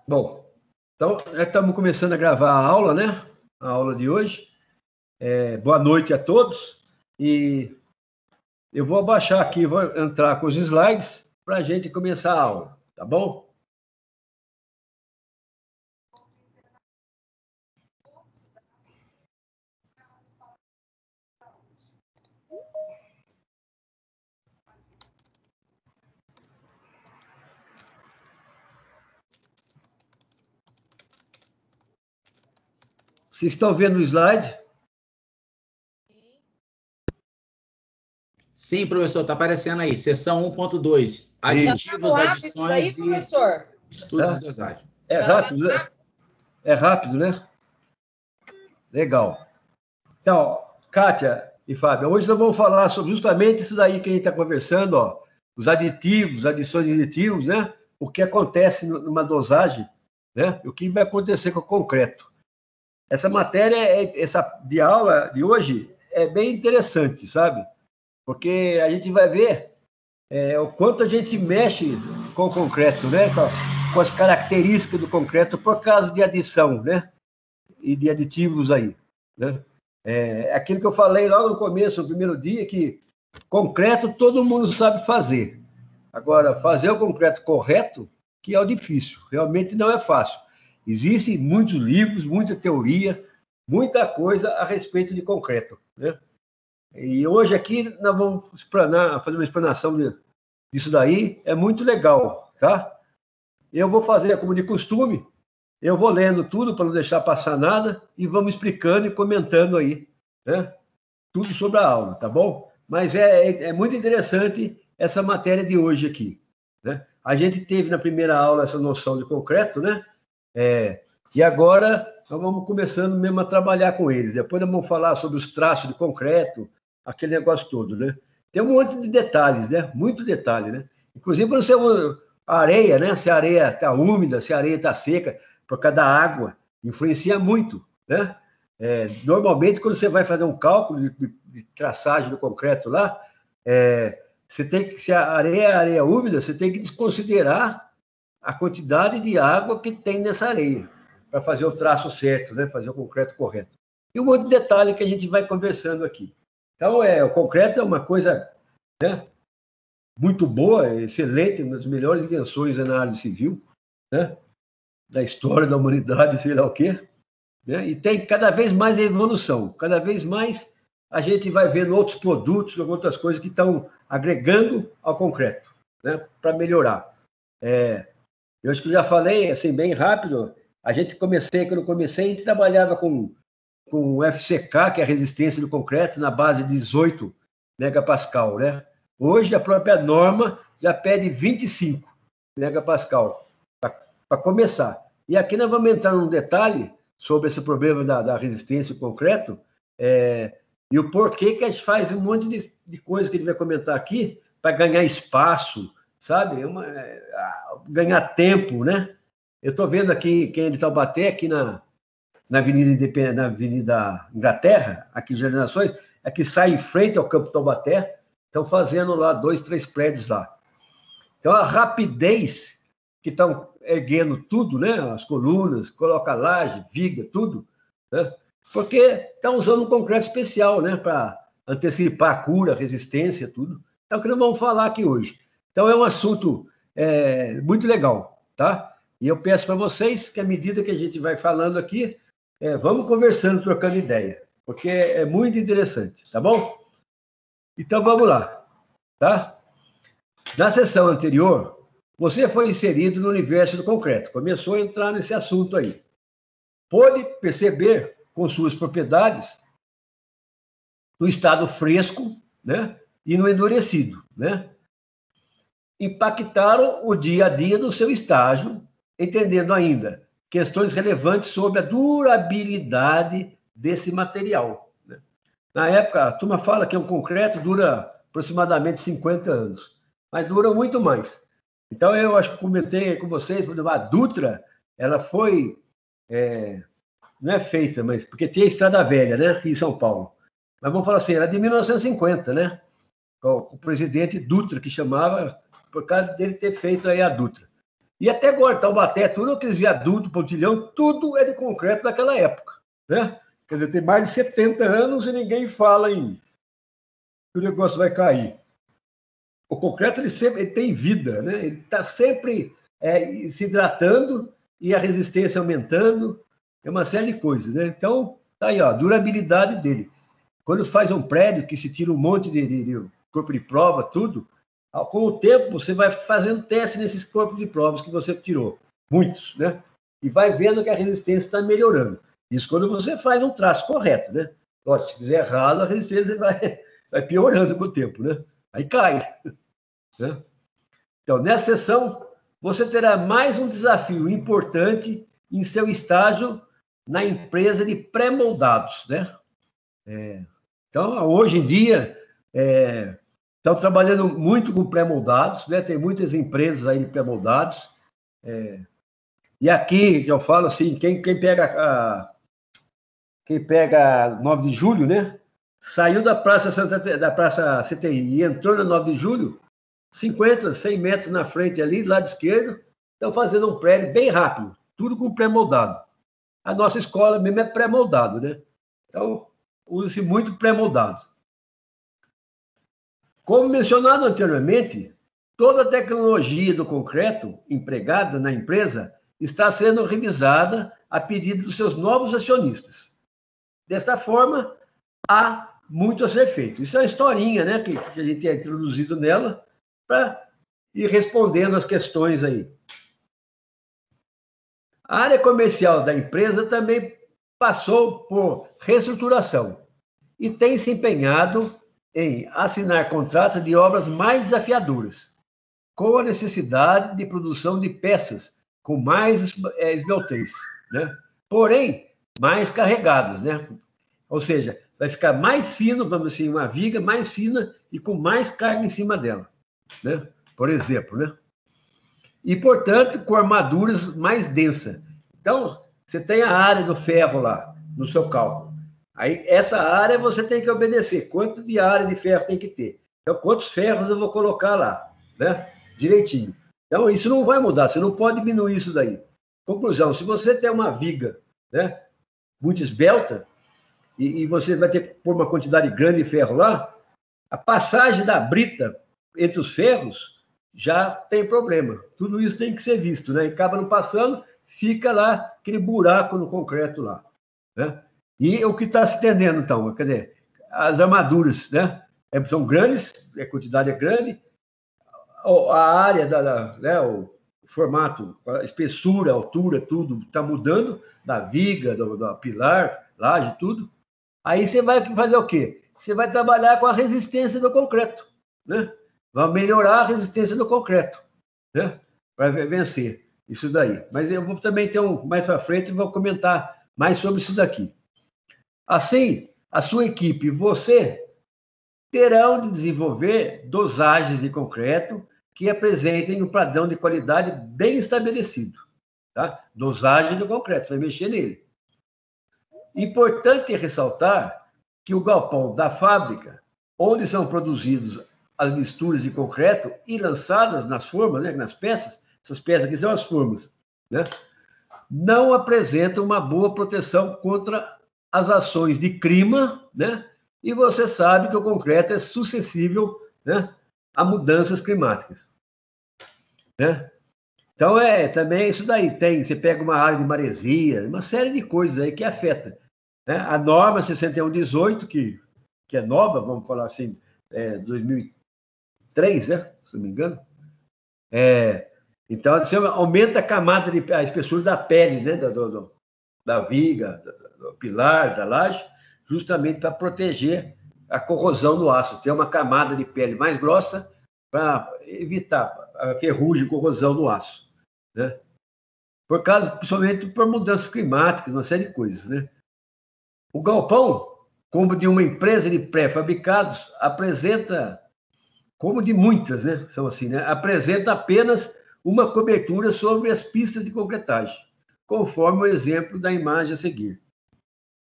Bom, então, já estamos começando a gravar a aula, né? A aula de hoje. Boa noite a todos. E eu vou abaixar aqui, vou entrar com os slides para a gente começar a aula, tá bom? Vocês estão vendo o slide? Sim, professor, está aparecendo aí. Seção 1.2. Aditivos, adições e estudos de dosagem. É rápido, né? É rápido, né? Legal. Então, Kátia e Fábio, hoje nós vamos falar sobre justamente isso daí que a gente está conversando, ó, os aditivos, adições de aditivos, né? O que acontece numa dosagem, né? O que vai acontecer com o concreto. Essa matéria, essa de aula de hoje, é bem interessante, sabe? Porque a gente vai ver o quanto a gente mexe com o concreto, né? Com as características do concreto por causa de adição, né? E de aditivos aí, né? Aquilo que eu falei logo no começo, no primeiro dia, que concreto todo mundo sabe fazer. Agora, fazer o concreto correto, que é o difícil, realmente não é fácil. Existem muitos livros, muita teoria, muita coisa a respeito de concreto, né? E hoje aqui nós vamos fazer uma explanação disso daí, é muito legal, tá? Eu vou fazer como de costume, eu vou lendo tudo para não deixar passar nada e vamos explicando e comentando aí, né? Tudo sobre a aula, tá bom? Mas é muito interessante essa matéria de hoje aqui, né? A gente teve na primeira aula essa noção de concreto, né? E agora nós vamos começando mesmo a trabalhar com eles. Depois nós vamos falar sobre os traços de concreto, aquele negócio todo, né? Tem um monte de detalhes, né? Muito detalhe, né? Inclusive, quando você usa a areia, né? Se a areia está úmida, se a areia está seca, por causa da água, influencia muito, né? Normalmente, quando você vai fazer um cálculo de traçagem do concreto lá, você tem que, se a areia é areia úmida, você tem que desconsiderar a quantidade de água que tem nessa areia, para fazer o traço certo, né? Fazer o concreto correto. E um monte de detalhe que a gente vai conversando aqui. Então, o concreto é uma coisa, né, muito boa, excelente, uma das melhores invenções na área civil, né, da história da humanidade, sei lá o quê, né, e tem cada vez mais evolução, cada vez mais a gente vai vendo outros produtos, outras coisas que estão agregando ao concreto, né, para melhorar. Eu acho que eu já falei, assim, bem rápido, quando eu comecei, a gente trabalhava com o FCK, que é a resistência do concreto, na base de 18 megapascal, né? Hoje, a própria norma já pede 25 megapascal, para começar. E aqui nós vamos entrar num detalhe sobre esse problema da resistência do concreto, e o porquê que a gente faz um monte de coisa que a gente vai comentar aqui, para ganhar espaço, sabe? Ganhar tempo, né? Eu estou vendo aqui, quem é de Taubaté, aqui na Avenida Inglaterra, aqui em Jardim Nações, que sai em frente ao Campo Taubaté, estão fazendo lá 2, 3 prédios lá. Então, a rapidez que estão erguendo tudo, né? As colunas, coloca laje, viga, tudo, né? Porque estão usando um concreto especial, né? Para antecipar a cura, a resistência, tudo. É o que nós vamos falar aqui hoje. Então, é um assunto muito legal, tá? E eu peço para vocês que, à medida que a gente vai falando aqui, vamos conversando, trocando ideia, porque é muito interessante, tá bom? Então, vamos lá, tá? Na sessão anterior, você foi inserido no universo do concreto, começou a entrar nesse assunto aí. Pôde perceber com suas propriedades no estado fresco, né? E no endurecido, né? Impactaram o dia a dia do seu estágio, entendendo ainda questões relevantes sobre a durabilidade desse material, né? Na época, a turma fala que um concreto dura aproximadamente 50 anos, mas dura muito mais. Então, eu acho que comentei com vocês, por exemplo, a Dutra, ela foi, não é feita, mas porque tem a Estrada Velha, né, aqui em São Paulo. Mas vamos falar assim, era de 1950, né? O presidente Dutra, que chamava, por causa dele ter feito aí a Dutra. E até agora, Taubaté, tudo aqueles viadutos, pontilhão, tudo é de concreto daquela época, né? Quer dizer, tem mais de 70 anos e ninguém fala em que o negócio vai cair. O concreto ele tem vida, né? Ele está sempre se hidratando e a resistência aumentando, é uma série de coisas, né? Então, tá aí, ó, a durabilidade dele. Quando faz um prédio que se tira um monte de corpo de prova, tudo, com o tempo você vai fazendo teste nesses corpos de provas que você tirou, muitos, né? E vai vendo que a resistência está melhorando. Isso quando você faz um traço correto, né? Se fizer errado, a resistência vai piorando com o tempo, né? Aí cai. Né? Então, nessa sessão, você terá mais um desafio importante em seu estágio na empresa de pré-moldados, né? Então, hoje em dia, estão trabalhando muito com pré-moldados, né? Tem muitas empresas aí de pré-moldados. E aqui, que eu falo assim, quem pega 9 de julho, né? Saiu da Praça CTI e entrou na 9 de julho, 50, 100 metros na frente ali, do lado esquerdo, estão fazendo um prédio bem rápido, tudo com pré-moldado. A nossa escola mesmo é pré-moldado, né? Então, usa-se muito pré-moldado. Como mencionado anteriormente, toda a tecnologia do concreto empregada na empresa está sendo revisada a pedido dos seus novos acionistas. Desta forma, há muito a ser feito. Isso é uma historinha, né, que a gente é introduzido nela para ir respondendo as questões aí. A área comercial da empresa também passou por reestruturação e tem se empenhado em assinar contratos de obras mais desafiadoras, com a necessidade de produção de peças com mais esbeltez, né? Porém, mais carregadas, né? Ou seja, vai ficar mais fino, vamos dizer, uma viga mais fina e com mais carga em cima dela, né? Por exemplo, né? E, portanto, com armaduras mais densas. Então, você tem a área do ferro lá, no seu cálculo. Aí, essa área você tem que obedecer. Quanto de área de ferro tem que ter? Então, quantos ferros eu vou colocar lá, né? Direitinho. Então, isso não vai mudar, você não pode diminuir isso daí. Conclusão, se você tem uma viga, né, muito esbelta, e você vai ter que pôr uma quantidade grande de ferro lá, a passagem da brita entre os ferros já tem problema. Tudo isso tem que ser visto, né? E acaba não passando, fica lá aquele buraco no concreto lá, né? E o que está se entendendo, então, quer dizer, as armaduras, né, são grandes, a quantidade é grande, a área, né, o formato, a espessura, a altura, tudo está mudando, da viga, do pilar, laje, tudo. Aí você vai fazer o quê? Você vai trabalhar com a resistência do concreto, né? Vai melhorar a resistência do concreto, né? Para vencer isso daí. Mas eu vou também ter mais para frente, vou comentar mais sobre isso daqui. Assim, a sua equipe e você terão de desenvolver dosagens de concreto que apresentem um padrão de qualidade bem estabelecido, tá? Dosagem do concreto, vai mexer nele. Importante ressaltar que o galpão da fábrica, onde são produzidos as misturas de concreto e lançadas nas formas, né, nas peças, essas peças aqui são as formas, né, não apresentam uma boa proteção contra as ações de clima, né, e você sabe que o concreto é suscetível, né, a mudanças climáticas, né? Então, também isso daí você pega uma área de maresia, uma série de coisas aí que afeta, né? A norma 6118, que é nova, vamos falar assim, 2003, né? Se não me engano. Então, assim, aumenta a camada a espessura da pele, né? Da viga, do pilar, da laje, justamente para proteger a corrosão do aço. Tem uma camada de pele mais grossa para evitar a ferrugem e corrosão do aço, né? Por causa, principalmente por mudanças climáticas, uma série de coisas, né? O galpão, como de uma empresa de pré-fabricados, apresenta, como de muitas, né? São assim, né? Apresenta apenas uma cobertura sobre as pistas de concretagem, conforme o exemplo da imagem a seguir.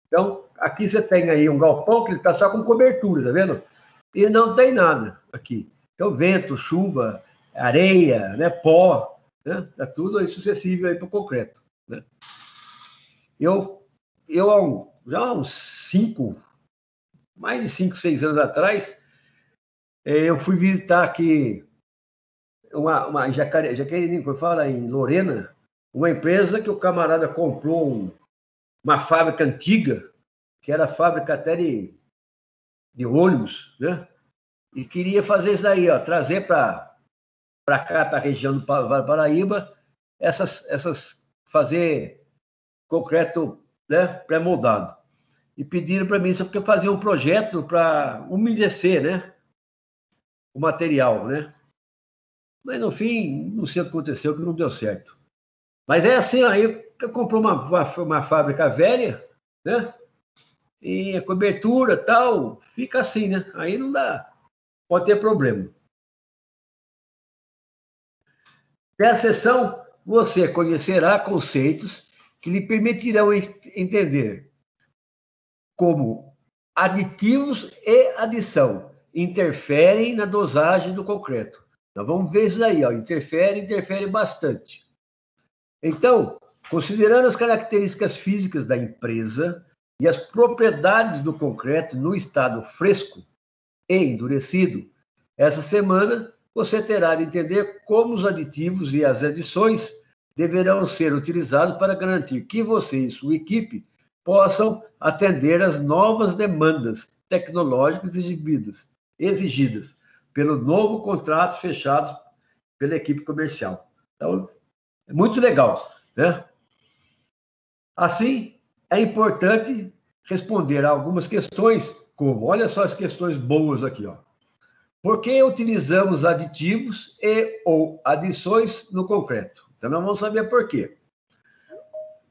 Então, aqui você tem aí um galpão que ele está só com cobertura, tá vendo? E não tem nada aqui. Então, vento, chuva, areia, né, pó, né? Está tudo aí sucessível aí para o concreto, né? Já há mais de 5, 6 anos atrás, eu fui visitar aqui uma Jaqueline, como fala, em Lorena, uma empresa que o camarada comprou uma fábrica antiga, que era fábrica até de ônibus, né? E queria fazer isso daí, ó, trazer para cá, para a região do Vale do Paraíba, fazer concreto, né, pré-moldado. E pediram para mim isso porque eu fazia um projeto para umedecer, né, o material, né? Mas, no fim, não sei o que aconteceu, que não deu certo. Mas é assim, aí comprou uma fábrica velha, né? E a cobertura tal, fica assim, né? Aí não dá, pode ter problema. Nessa sessão, você conhecerá conceitos que lhe permitirão entender como aditivos e adição interferem na dosagem do concreto. Nós vamos ver isso aí, ó, interfere bastante. Então, considerando as características físicas da empresa e as propriedades do concreto no estado fresco e endurecido, essa semana você terá de entender como os aditivos e as adições deverão ser utilizados para garantir que você e sua equipe possam atender às novas demandas tecnológicas exigidas pelo novo contrato fechado pela equipe comercial. Então, é muito legal, né? Assim, é importante responder a algumas questões, como, olha só as questões boas aqui, ó. Por que utilizamos aditivos ou adições no concreto? Então, nós vamos saber por quê.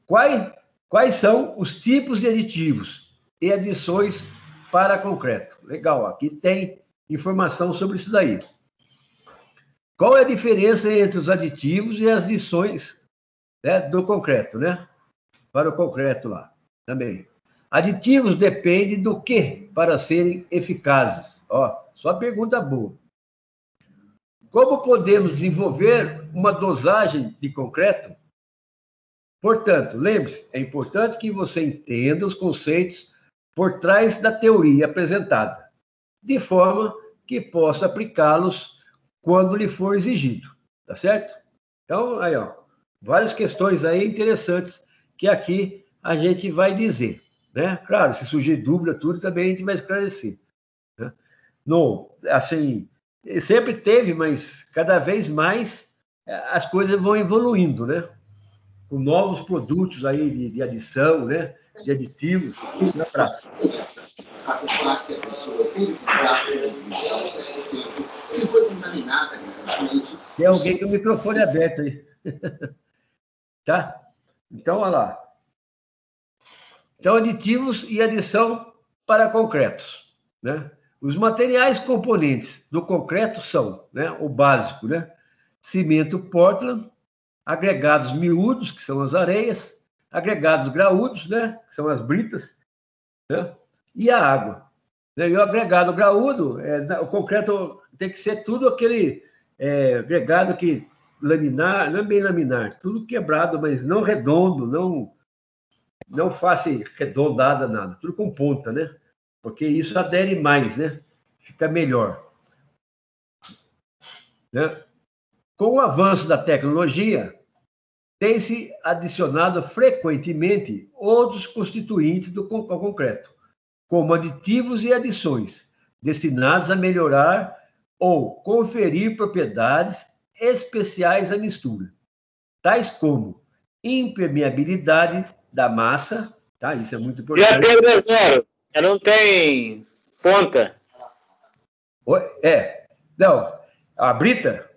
Quais são os tipos de aditivos e adições para concreto? Legal, aqui tem informação sobre isso daí. Qual é a diferença entre os aditivos e as adições, né, do concreto, né? Para o concreto lá, também. Aditivos dependem do que para serem eficazes? Ó, só pergunta boa. Como podemos desenvolver uma dosagem de concreto? Portanto, lembre-se, é importante que você entenda os conceitos por trás da teoria apresentada, de forma que possa aplicá-los quando lhe for exigido, tá certo? Então, aí, ó, várias questões aí interessantes que aqui a gente vai dizer, né? Claro, se surgir dúvida, tudo também a gente vai esclarecer, né? Assim, sempre teve, mas cada vez mais as coisas vão evoluindo, né? Com novos produtos aí de adição, né? De aditivos na praça. A pessoa tem que comprar se foi contaminada recentemente. Tem alguém com o microfone aberto aí. Tá? Então, olha lá. Então, aditivos e adição para concretos, né? Os materiais componentes do concreto são, né, o básico, né? Cimento Portland, agregados miúdos, que são as areias, agregados graúdos, né, que são as britas, né? E a água. E o agregado graúdo, o concreto tem que ser tudo aquele agregado que laminar, não é bem laminar, tudo quebrado, mas não redondo, não face redondada, nada, tudo com ponta, né? Porque isso adere mais, né? Fica melhor. Né? Com o avanço da tecnologia, tem-se adicionado frequentemente outros constituintes do concreto, como aditivos e adições, destinados a melhorar ou conferir propriedades especiais à mistura, tais como impermeabilidade da massa, tá? Isso é muito importante. E a pedra é zero, ela não tem ponta. Não, a brita,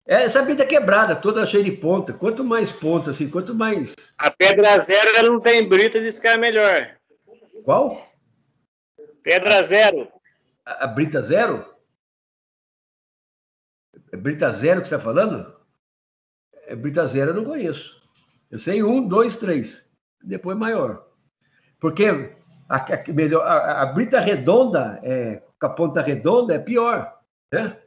essa brita quebrada, toda cheia de ponta. Quanto mais ponta, assim, quanto mais... A pedra zero, ela não tem brita, diz que é melhor. Qual? Pedra zero. A brita zero? É brita zero que você está falando? Brita zero eu não conheço. Eu sei 1, 2, 3. Depois maior. Porque a brita redonda, com a ponta redonda, é pior, né?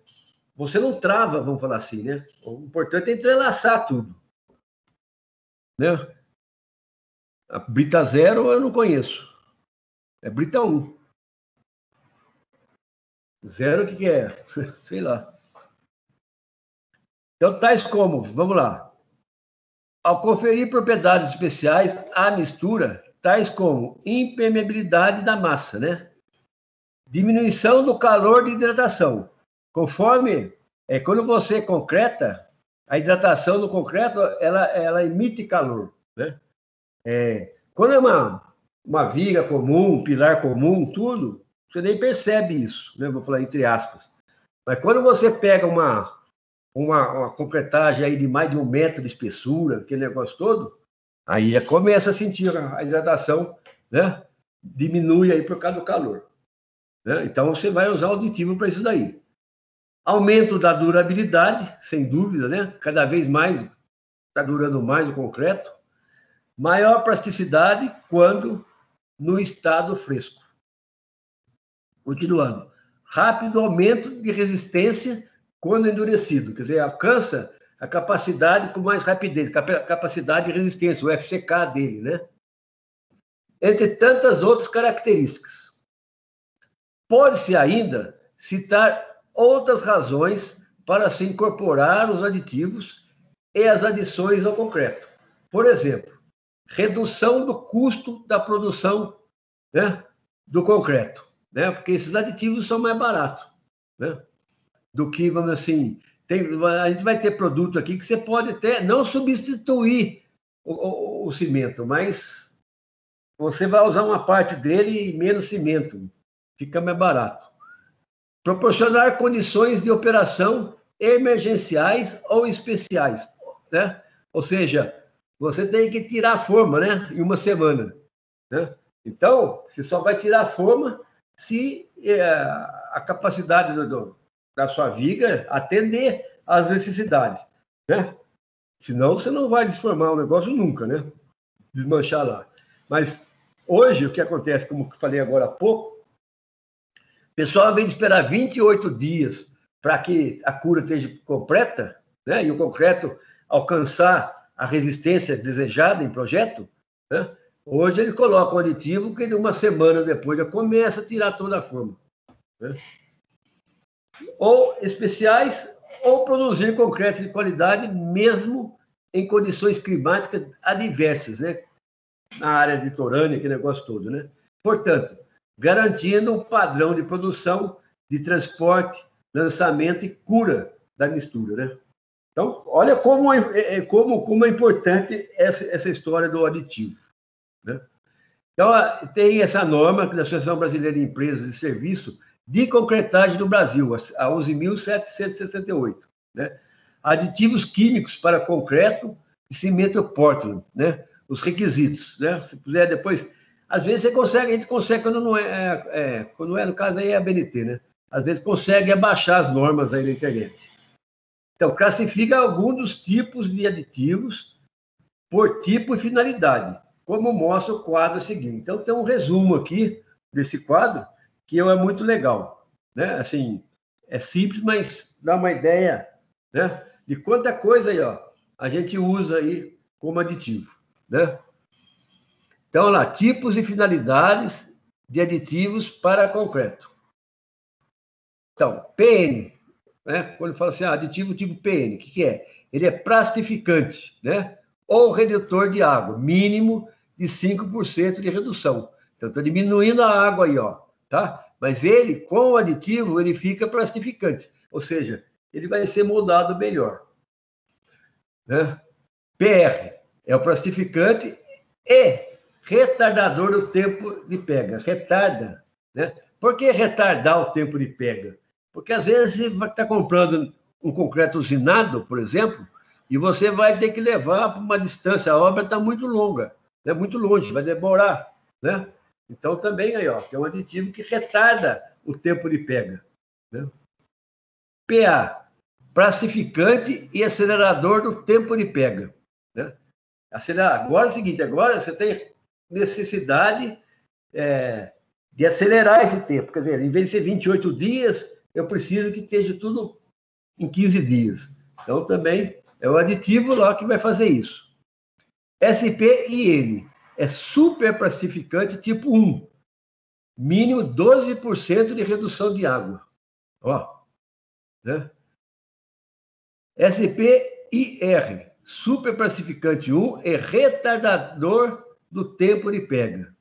você não trava, vamos falar assim, né? O importante é entrelaçar tudo. Né? A Brita 0 eu não conheço. É Brita 1. 0 o que é? Sei lá. Então, tais como, vamos lá. Ao conferir propriedades especiais à mistura, tais como impermeabilidade da massa, né? Diminuição do calor de hidratação. Conforme, quando você concreta, a hidratação do concreto, ela emite calor, né? Quando é uma viga comum, um pilar comum, tudo, você nem percebe isso, né? Vou falar entre aspas. Mas quando você pega uma concretagem aí de mais de 1 metro de espessura, aquele negócio todo, aí começa a sentir a hidratação, né? Diminui aí por causa do calor. Né? Então, você vai usar o aditivo para isso daí. Aumento da durabilidade, sem dúvida, né? Cada vez mais está durando mais o concreto. Maior plasticidade quando no estado fresco. Continuando. Rápido aumento de resistência quando endurecido. Quer dizer, alcança a capacidade com mais rapidez, capacidade de resistência, o FCK dele, né? Entre tantas outras características. Pode-se ainda citar outras razões para se incorporar os aditivos e as adições ao concreto. Por exemplo, redução do custo da produção, né, do concreto, né, porque esses aditivos são mais baratos, né, do que, vamos assim, a gente vai ter produto aqui que você pode até não substituir o cimento, mas você vai usar uma parte dele e menos cimento, fica mais barato. Proporcionar condições de operação emergenciais ou especiais, né? Ou seja, você tem que tirar a forma, né? Em 1 semana, né? Então, você só vai tirar a forma se a capacidade da sua viga atender às necessidades, né? Senão, você não vai desformar o negócio nunca, né? Desmanchar lá. Mas, hoje, o que acontece, como eu falei agora há pouco, o pessoal, ao invés de esperar 28 dias para que a cura esteja completa, né? E o concreto alcançar a resistência desejada em projeto, né? Hoje ele coloca um aditivo que 1 semana depois já começa a tirar toda a forma, né? Ou especiais, ou produzir concreto de qualidade, mesmo em condições climáticas adversas, né? Na área litorânea, aquele negócio todo, né? Portanto, garantindo um padrão de produção, de transporte, lançamento e cura da mistura, né? Então, olha como é importante essa história do aditivo, né? Então, tem essa norma da Associação Brasileira de Empresas de Serviço de Concretagem do Brasil, a 11.768, né? Aditivos químicos para concreto e cimento Portland, né? Os requisitos, né? Se puder depois... Às vezes a gente consegue, quando não quando no caso aí é a BNT, né? Às vezes consegue abaixar as normas aí na internet. Então, classifica alguns dos tipos de aditivos por tipo e finalidade, como mostra o quadro seguinte. Então, tem um resumo aqui desse quadro, que é muito legal, né? Assim, é simples, mas dá uma ideia, né, de quanta coisa aí, ó, a gente usa aí como aditivo, né? Então, lá, tipos e finalidades de aditivos para concreto. Então, PN, né? Quando fala assim, aditivo tipo PN, o que é? Ele é plastificante, né? Ou redutor de água, mínimo de 5% de redução. Então, está diminuindo a água aí, ó, tá? Mas ele, com o aditivo, ele fica plastificante, ou seja, ele vai ser moldado melhor, né? PR é o plastificante e retardador do tempo de pega. Retarda, né? Por que retardar o tempo de pega? Porque, às vezes, você vai estar comprando um concreto usinado, por exemplo, e você vai ter que levar para uma distância, a obra está muito longa, né? Muito longe, vai demorar, né? Então, também, aí, ó, tem um aditivo que retarda o tempo de pega, né? PA, plastificante e acelerador do tempo de pega, né? Agora é o seguinte, agora você tem necessidade de acelerar esse tempo. Quer dizer, em vez de ser 28 dias, eu preciso que esteja tudo em 15 dias. Então, também é o aditivo lá que vai fazer isso. SPIN é superpacificante tipo 1. Mínimo 12% de redução de água. Ó, né? SPIR, superpacificante 1, é retardador do tempo de pega.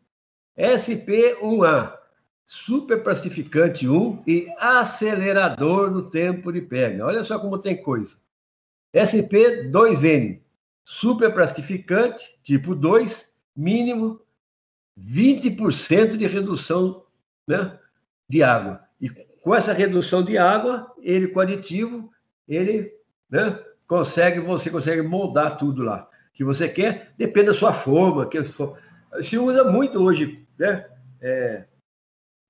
SP1A, superpacificante 1 e acelerador do tempo de pega. Olha só como tem coisa. SP2N, superpacificante, tipo 2, mínimo 20% de redução, né, de água. E com essa redução de água, ele com aditivo, ele, né, você consegue moldar tudo lá que você quer, depende da sua forma. Se usa muito hoje, né,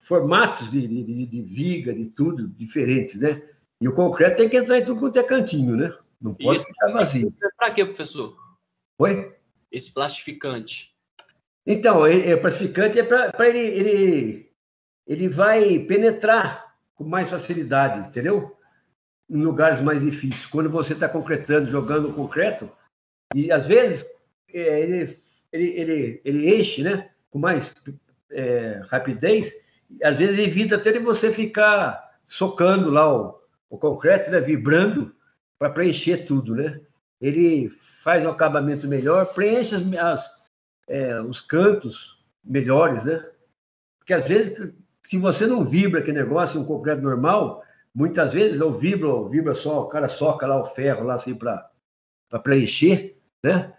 formatos de viga, de tudo, diferentes, né? E o concreto tem que entrar em tudo quanto é cantinho, né? Não pode ficar vazio. Para quê, professor? Oi? Esse plastificante. Então, o plastificante é para ele vai penetrar com mais facilidade, entendeu? Em lugares mais difíceis. Quando você está concretando, jogando concreto, e às vezes ele enche, né? Com mais rapidez, às vezes evita até de você ficar socando lá o concreto, né? Vibrando para preencher tudo, né? Ele faz um acabamento melhor, preenche os cantos melhores, né? Porque às vezes, se você não vibra aquele negócio, um concreto normal, muitas vezes ou vibra só, o cara soca lá o ferro lá assim para preencher, né?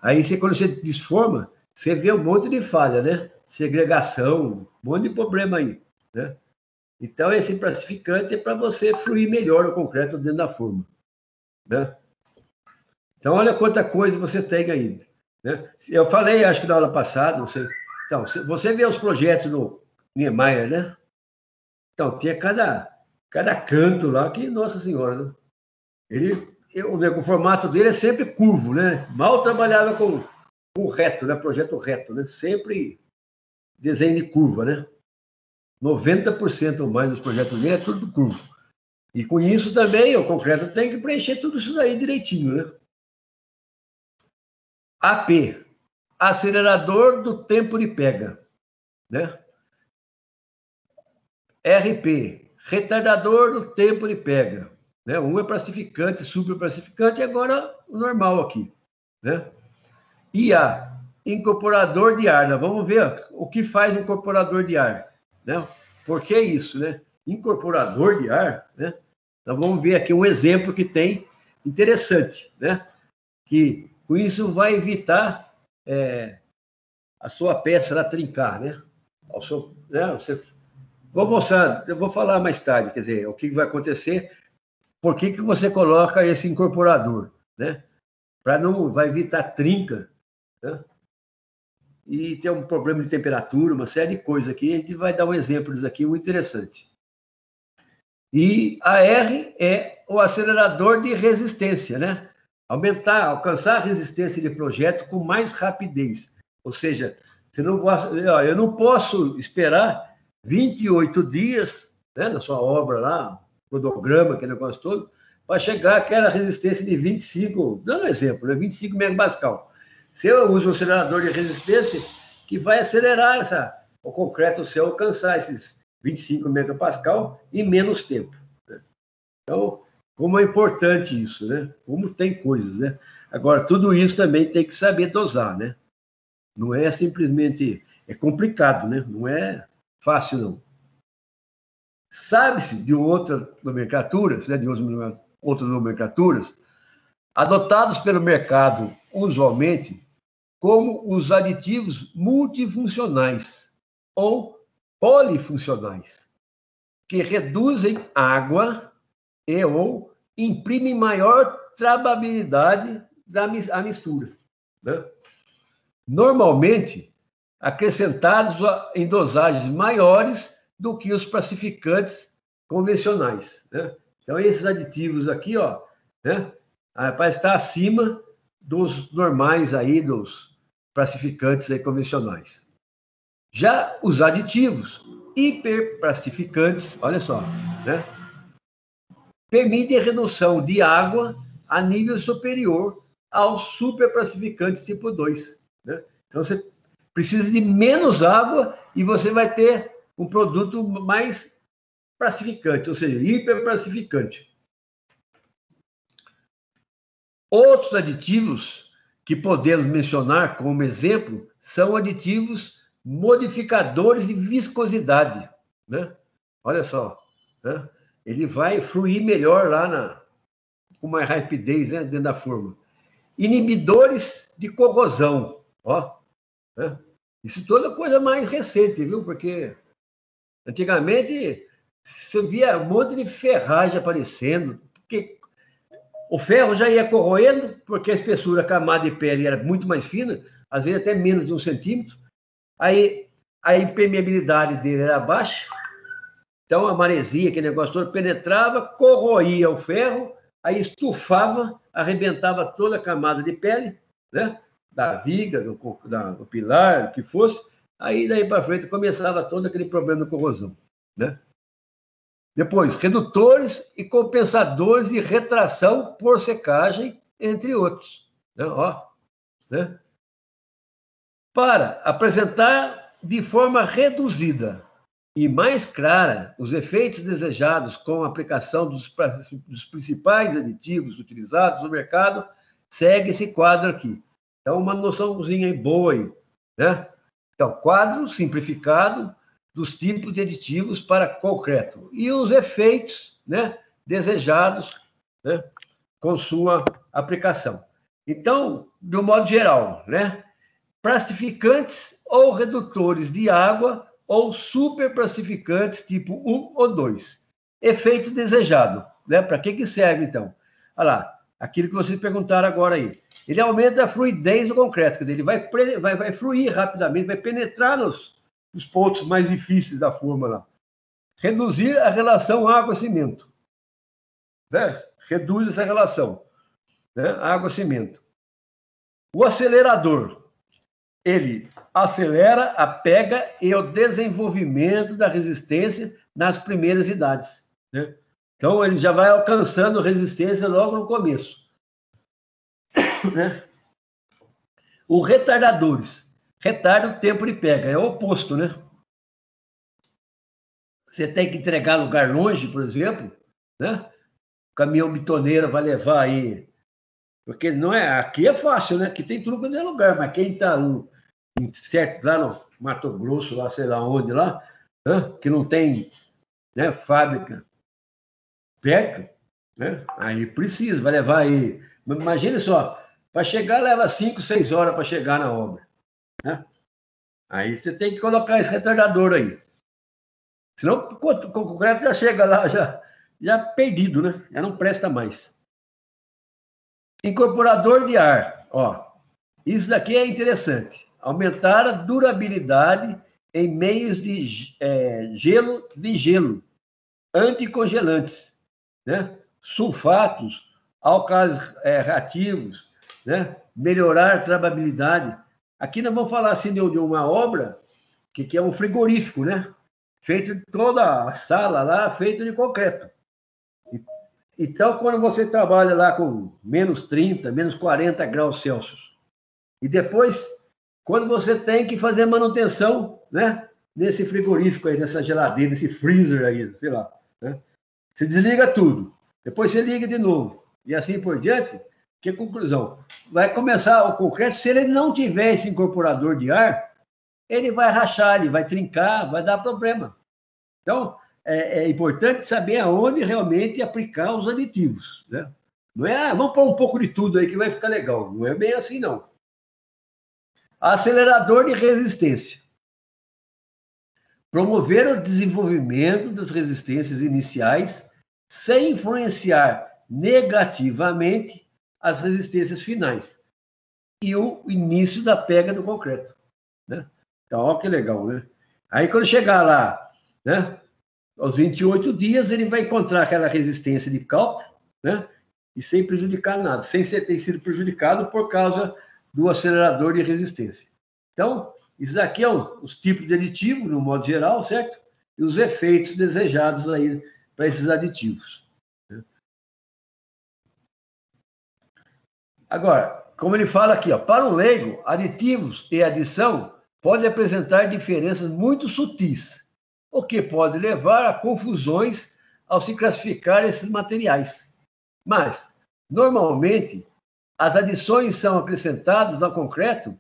Aí quando você desforma, você vê um monte de falha, né? Segregação, um monte de problema aí, né? Então, esse plastificante é para você fluir melhor o concreto dentro da forma, né? Então, olha quanta coisa você tem aí, né? Eu falei, acho que na aula passada, não sei. Então, você vê os projetos no Niemeyer, né? Então, tinha cada canto lá que, nossa senhora, né? O formato dele é sempre curvo, né? Mal trabalhava com reto, né? Projeto reto, né? Sempre desenho de curva, né? 90% ou mais dos projetos dele é tudo curvo. E com isso também o concreto tem que preencher tudo isso daí direitinho, né? AP, acelerador do tempo de pega, né? RP, retardador do tempo de pega, né? Um é plastificante, superplastificante, e agora o normal aqui, né? IA, incorporador de ar. Nós vamos ver o que faz um incorporador de ar, né? Por que isso, né? Incorporador de ar, né? Nós vamos ver aqui um exemplo que tem interessante, né? Que com isso vai evitar a sua peça lá trincar, né? Vou mostrar, eu vou falar mais tarde, quer dizer, o que vai acontecer, por que você coloca esse incorporador, né? Vai evitar trinca, né? E tem um problema de temperatura, uma série de coisas aqui, a gente vai dar um exemplo disso aqui, muito interessante. E a R é o acelerador de resistência, né? Alcançar a resistência de projeto com mais rapidez. Ou seja, eu não posso esperar 28 dias, né, na sua obra lá, cronograma, aquele negócio todo, para chegar àquela resistência de 25, dando um exemplo, né, 25 megapascal. Se eu uso o acelerador de resistência, que vai acelerar o concreto seu alcançar esses 25 megapascal em menos tempo, né? Então, como é importante isso, né? Como tem coisas, né? Agora, tudo isso também tem que saber dosar, né? Não é simplesmente... É complicado, né? Não é fácil, não. Sabe-se de outras nomenclaturas, né? De outras nomenclaturas, adotados pelo mercado usualmente como os aditivos multifuncionais ou polifuncionais, que reduzem água ou imprimem maior trabalhabilidade à mistura, né? Normalmente, acrescentados em dosagens maiores do que os plastificantes convencionais, né? Então, esses aditivos aqui, ó, né, para estar acima dos normais aí, dos plastificantes aí convencionais. Já os aditivos hiperplastificantes, olha só, né? permitem a redução de água a nível superior aos superpacificantes tipo 2. Né? Então, você precisa de menos água e você vai ter um produto mais pacificante, ou seja, hiperpacificante. Outros aditivos que podemos mencionar como exemplo são aditivos modificadores de viscosidade. Né? Olha só, né? Ele vai fluir melhor lá com mais rapidez, né, dentro da forma. Inibidores de corrosão. Ó, né? Isso toda coisa mais recente, viu? Porque antigamente você via um monte de ferragem aparecendo, porque o ferro já ia corroendo, porque a espessura, a camada de pele era muito mais fina, às vezes até menos de 1 centímetro. Aí a impermeabilidade dele era baixa, então a maresia, aquele negócio todo, penetrava, corroía o ferro, aí estufava, arrebentava toda a camada de pele, né? Da viga, do pilar, o que fosse. Aí daí para frente começava todo aquele problema de corrosão, né? Depois, redutores e compensadores de retração por secagem, entre outros. Né? Ó, né? Para apresentar de forma reduzida e mais clara os efeitos desejados com a aplicação dos principais aditivos utilizados no mercado, segue esse quadro aqui. Então, uma noçãozinha boa aí. Né? Então, quadro simplificado dos tipos de aditivos para concreto e os efeitos, né, desejados, né, com sua aplicação. Então, de um modo geral, né, plastificantes ou redutores de água ou superplastificantes tipo 1 ou 2. Efeito desejado, né? Para que serve, então? Olha lá, aquilo que vocês perguntaram agora aí. Ele aumenta a fluidez do concreto, quer dizer, ele vai fluir rapidamente, vai penetrar nos pontos mais difíceis da forma lá. Reduzir a relação água-cimento. Né? Reduz essa relação. Né? Água-cimento. O acelerador. Ele acelera a pega e o desenvolvimento da resistência nas primeiras idades. Né? Então, ele já vai alcançando resistência logo no começo. Né? Os retardadores. Retarda o tempo de pega, é o oposto, né? Você tem que entregar lugar longe, por exemplo, né? O caminhão bitoneiro vai levar aí, porque não é, aqui é fácil, né? Aqui tem tudo quanto é lugar, mas quem está certo lá no Mato Grosso, lá sei lá onde lá, né? Que não tem, né, fábrica perto, né? Aí precisa, vai levar aí, imagine só, para chegar leva 5, 6 horas para chegar na obra, né? Aí você tem que colocar esse retardador aí. Senão o concreto já chega lá, já perdido, né? Já não presta mais. Incorporador de ar. Ó, isso daqui é interessante. Aumentar a durabilidade em meios de gelo, anticongelantes, né? Sulfatos, álcalis reativos, né? Melhorar a travabilidade. Aqui nós vamos falar assim de uma obra que é um frigorífico, né? Feito de toda a sala lá, feito de concreto. Então, quando você trabalha lá com menos 30, menos 40 graus Celsius, e depois, quando você tem que fazer manutenção, né? Nesse frigorífico aí, nessa geladeira, nesse freezer aí, sei lá, né? Você desliga tudo. Depois você liga de novo. E assim por diante. Que é a conclusão? Vai começar o concreto, se ele não tiver esse incorporador de ar, ele vai rachar, ele vai trincar, vai dar problema. Então, é importante saber aonde realmente aplicar os aditivos. Né? Não é, vamos pôr um pouco de tudo aí que vai ficar legal. Não é bem assim, não. Acelerador de resistência. Promover o desenvolvimento das resistências iniciais sem influenciar negativamente as resistências finais e o início da pega do concreto, né? Então, olha que legal, né? Aí, quando chegar lá, né, aos 28 dias, ele vai encontrar aquela resistência de cálculo, né, e sem prejudicar nada, sem ter sido prejudicado por causa do acelerador de resistência. Então, isso daqui é os tipos de aditivo, no modo geral, certo? E os efeitos desejados aí para esses aditivos. Agora, como ele fala aqui, ó, para o leigo, aditivos e adição podem apresentar diferenças muito sutis, o que pode levar a confusões ao se classificar esses materiais. Mas, normalmente, as adições são acrescentadas ao concreto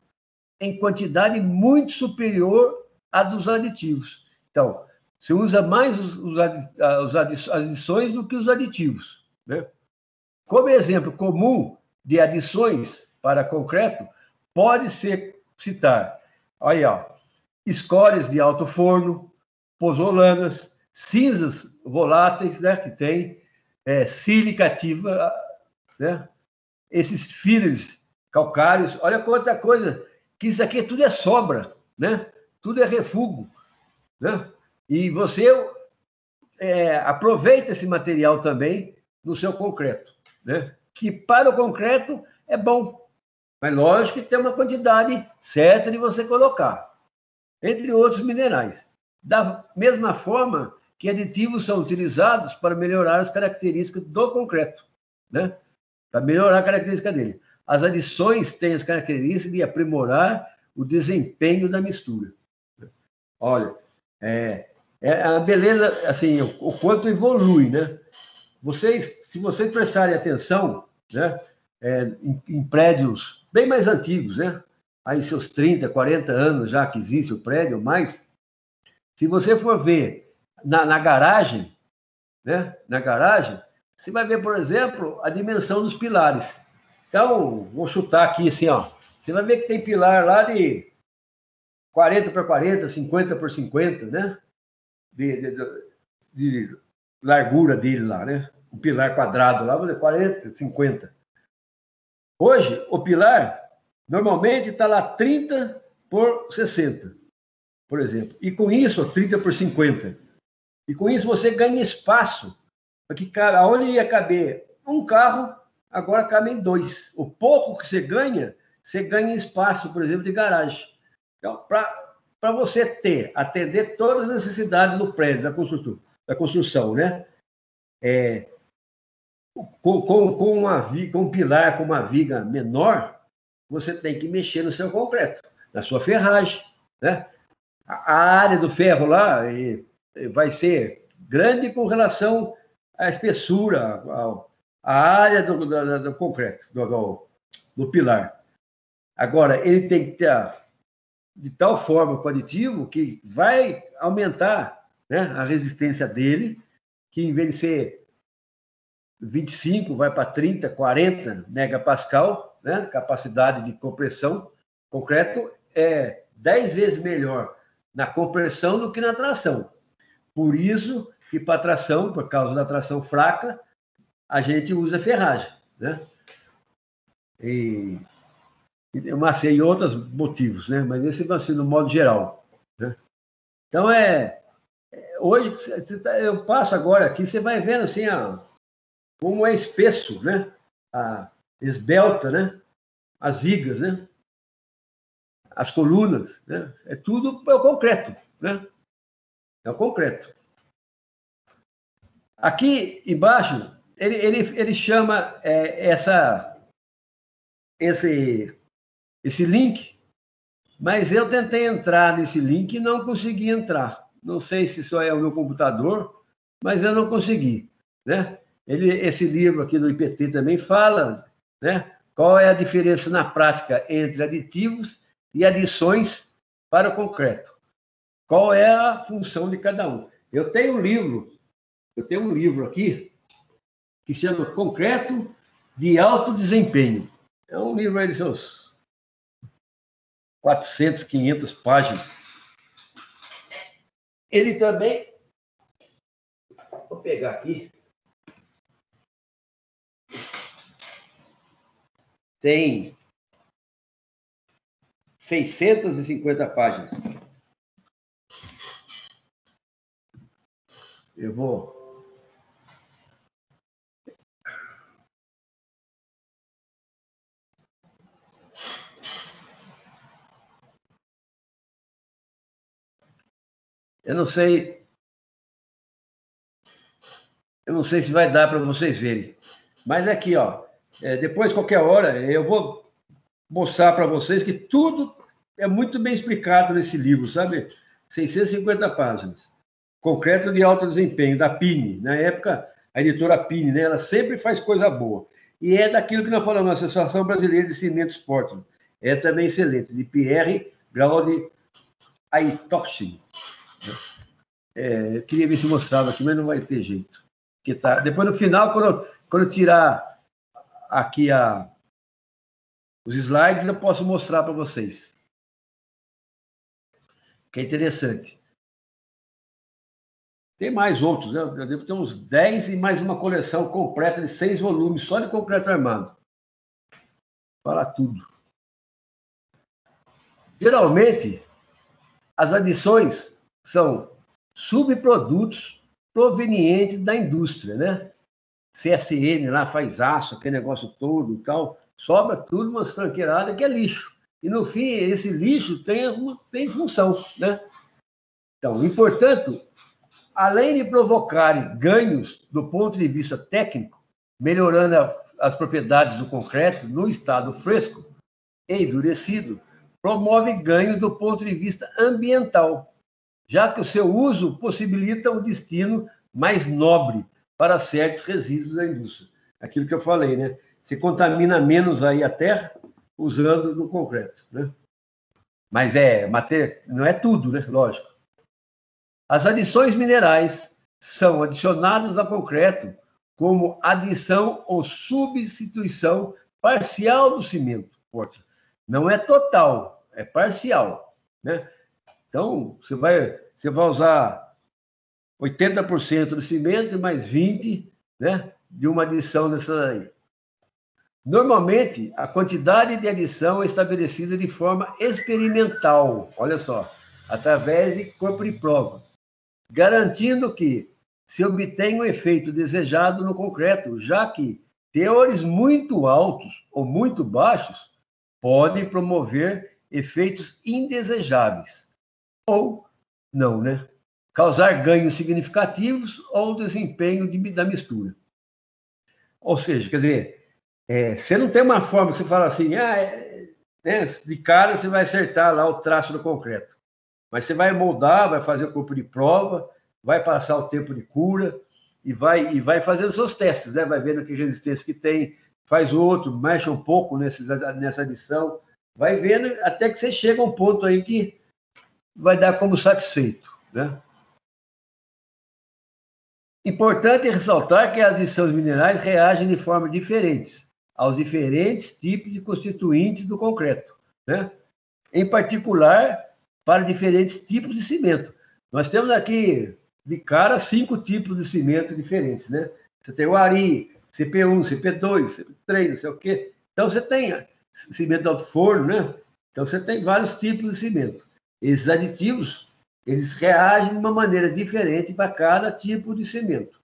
em quantidade muito superior à dos aditivos. Então, você usa mais as adições do que os aditivos, né? Como exemplo comum de adições para concreto, pode-se citar, aí, ó, escórias de alto forno, pozolanas, cinzas voláteis, né, que tem, sílica ativa, né, esses fillers calcários. Olha quanta coisa, que isso aqui tudo é sobra, né? Tudo é refúgio, né? E você aproveita esse material também no seu concreto, né? Que para o concreto é bom, mas lógico que tem uma quantidade certa de você colocar, entre outros minerais. Da mesma forma que aditivos são utilizados para melhorar as características do concreto, né? Para melhorar a característica dele. As adições têm as características de aprimorar o desempenho da mistura. Olha, a beleza, assim, o quanto evolui, né? Se vocês prestarem atenção, né, em prédios bem mais antigos, né? Aí seus 30, 40 anos já que existe o prédio, mais, se você for ver na garagem, né? Na garagem, você vai ver, por exemplo, a dimensão dos pilares. Então, vou chutar aqui assim, ó. Você vai ver que tem pilar lá de 40 por 40, 50 por 50, né? De largura dele lá, né? Um pilar quadrado lá, 40, 50. Hoje, o pilar, normalmente, está lá 30 por 60, por exemplo. E com isso, 30 por 50. E com isso, você ganha espaço. Porque aonde ia caber um carro, agora cabem 2. O pouco que você ganha espaço, por exemplo, de garagem. Então, para você atender todas as necessidades do prédio, da construção, né? Com um pilar, com uma viga menor, você tem que mexer no seu concreto, na sua ferragem, né? A área do ferro lá vai ser grande com relação à espessura, à área do concreto, do pilar. Agora, ele tem que ter de tal forma com o aditivo que vai aumentar, né, a resistência dele, que em vez de ser 25, vai para 30, 40 megapascal, né, capacidade de compressão. Concreto é 10 vezes melhor na compressão do que na tração. Por isso que para tração, por causa da tração fraca, a gente usa ferragem, né? E outros motivos, né? Mas esse vai ser no modo geral, né? Então, hoje, eu passo agora aqui, você vai vendo assim, como é espesso, né? A esbelta, né? As vigas, né? As colunas, né? Tudo o concreto, né? É o concreto. Aqui embaixo, ele chama esse link, mas eu tentei entrar nesse link e não consegui entrar. Não sei se só é o meu computador, mas eu não consegui, né? Esse livro aqui do IPT também fala, né? Qual é a diferença na prática entre aditivos e adições para o concreto? Qual é a função de cada um? Eu tenho um livro aqui que chama Concreto de Alto Desempenho. É um livro aí de seus 400, 500 páginas. Ele também, vou pegar aqui, tem 650 páginas. Eu não sei se vai dar para vocês verem. Mas aqui, ó, depois, qualquer hora, eu vou mostrar para vocês que tudo é muito bem explicado nesse livro, sabe? 650 páginas. Concreto de alto desempenho, da Pini. Na época, a editora Pini, né? Ela sempre faz coisa boa. E é daquilo que nós falamos, a Associação Brasileira de Cimentos Portland. É também excelente, de Pierre Graudi Aitochin. Eu queria ver se mostrava aqui, mas não vai ter jeito. Que tá... Depois, no final, quando eu tirar aqui os slides, eu posso mostrar para vocês. Que é interessante. Tem mais outros, né? Eu devo ter uns 10 e mais uma coleção completa de 6 volumes, só de concreto armado. Fala tudo. Geralmente, as adições são subprodutos provenientes da indústria, né? CSN lá faz aço, aquele negócio todo e tal, sobra tudo umas tranqueiradas que é lixo. E, no fim, esse lixo tem função, né? Então, e, portanto, além de provocarem ganhos do ponto de vista técnico, melhorando as propriedades do concreto no estado fresco e endurecido, promove ganhos do ponto de vista ambiental, já que o seu uso possibilita um destino mais nobre para certos resíduos da indústria. Aquilo que eu falei, né? Você contamina menos aí a terra usando no concreto, né? Mas não é tudo, né? Lógico. As adições minerais são adicionadas ao concreto como adição ou substituição parcial do cimento. Não é total, é parcial, né? Então, você vai usar 80% do cimento e mais 20%, né, de uma adição dessa aí. Normalmente, a quantidade de adição é estabelecida de forma experimental, olha só, através de corpo de prova, garantindo que se obtém o efeito desejado no concreto, já que teores muito altos ou muito baixos podem promover efeitos indesejáveis, ou não, né? Causar ganhos significativos ou desempenho da mistura. Ou seja, quer dizer, você não tem uma forma que você fala assim, né, de cara você vai acertar lá o traço do concreto. Mas você vai moldar, vai fazer o corpo de prova, vai passar o tempo de cura e vai fazendo seus testes, né? Vai vendo que resistência que tem, faz outro, mexe um pouco nessa adição, vai vendo até que você chega a um ponto aí que vai dar como satisfeito, né? Importante ressaltar que as adições minerais reagem de forma diferentes aos diferentes tipos de constituintes do concreto, né? Em particular, para diferentes tipos de cimento. Nós temos aqui, de cara, 5 tipos de cimento diferentes, né? Você tem o Ari, CP1, CP2, CP3, não sei o quê. Então, você tem cimento alto forno, né? Então, você tem vários tipos de cimento. Esses aditivos, eles reagem de uma maneira diferente para cada tipo de cimento.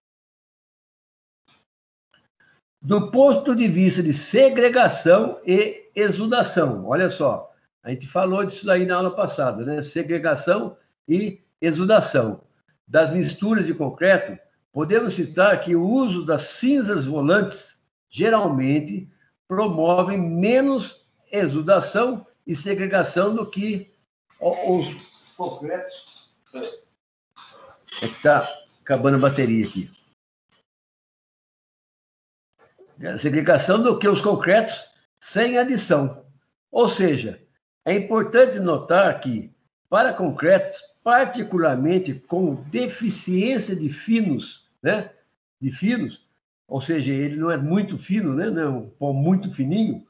Do ponto de vista de segregação e exudação, olha só, a gente falou disso daí na aula passada, né? Segregação e exudação. Das misturas de concreto, podemos citar que o uso das cinzas volantes geralmente promovem menos exudação e segregação do que os concretos. É que está acabando a bateria aqui. A segregação do que os concretos sem adição. Ou seja, é importante notar que, para concretos, particularmente com deficiência de finos, né? De finos, ou seja, ele não é muito fino, né? Não é um pó muito fininho,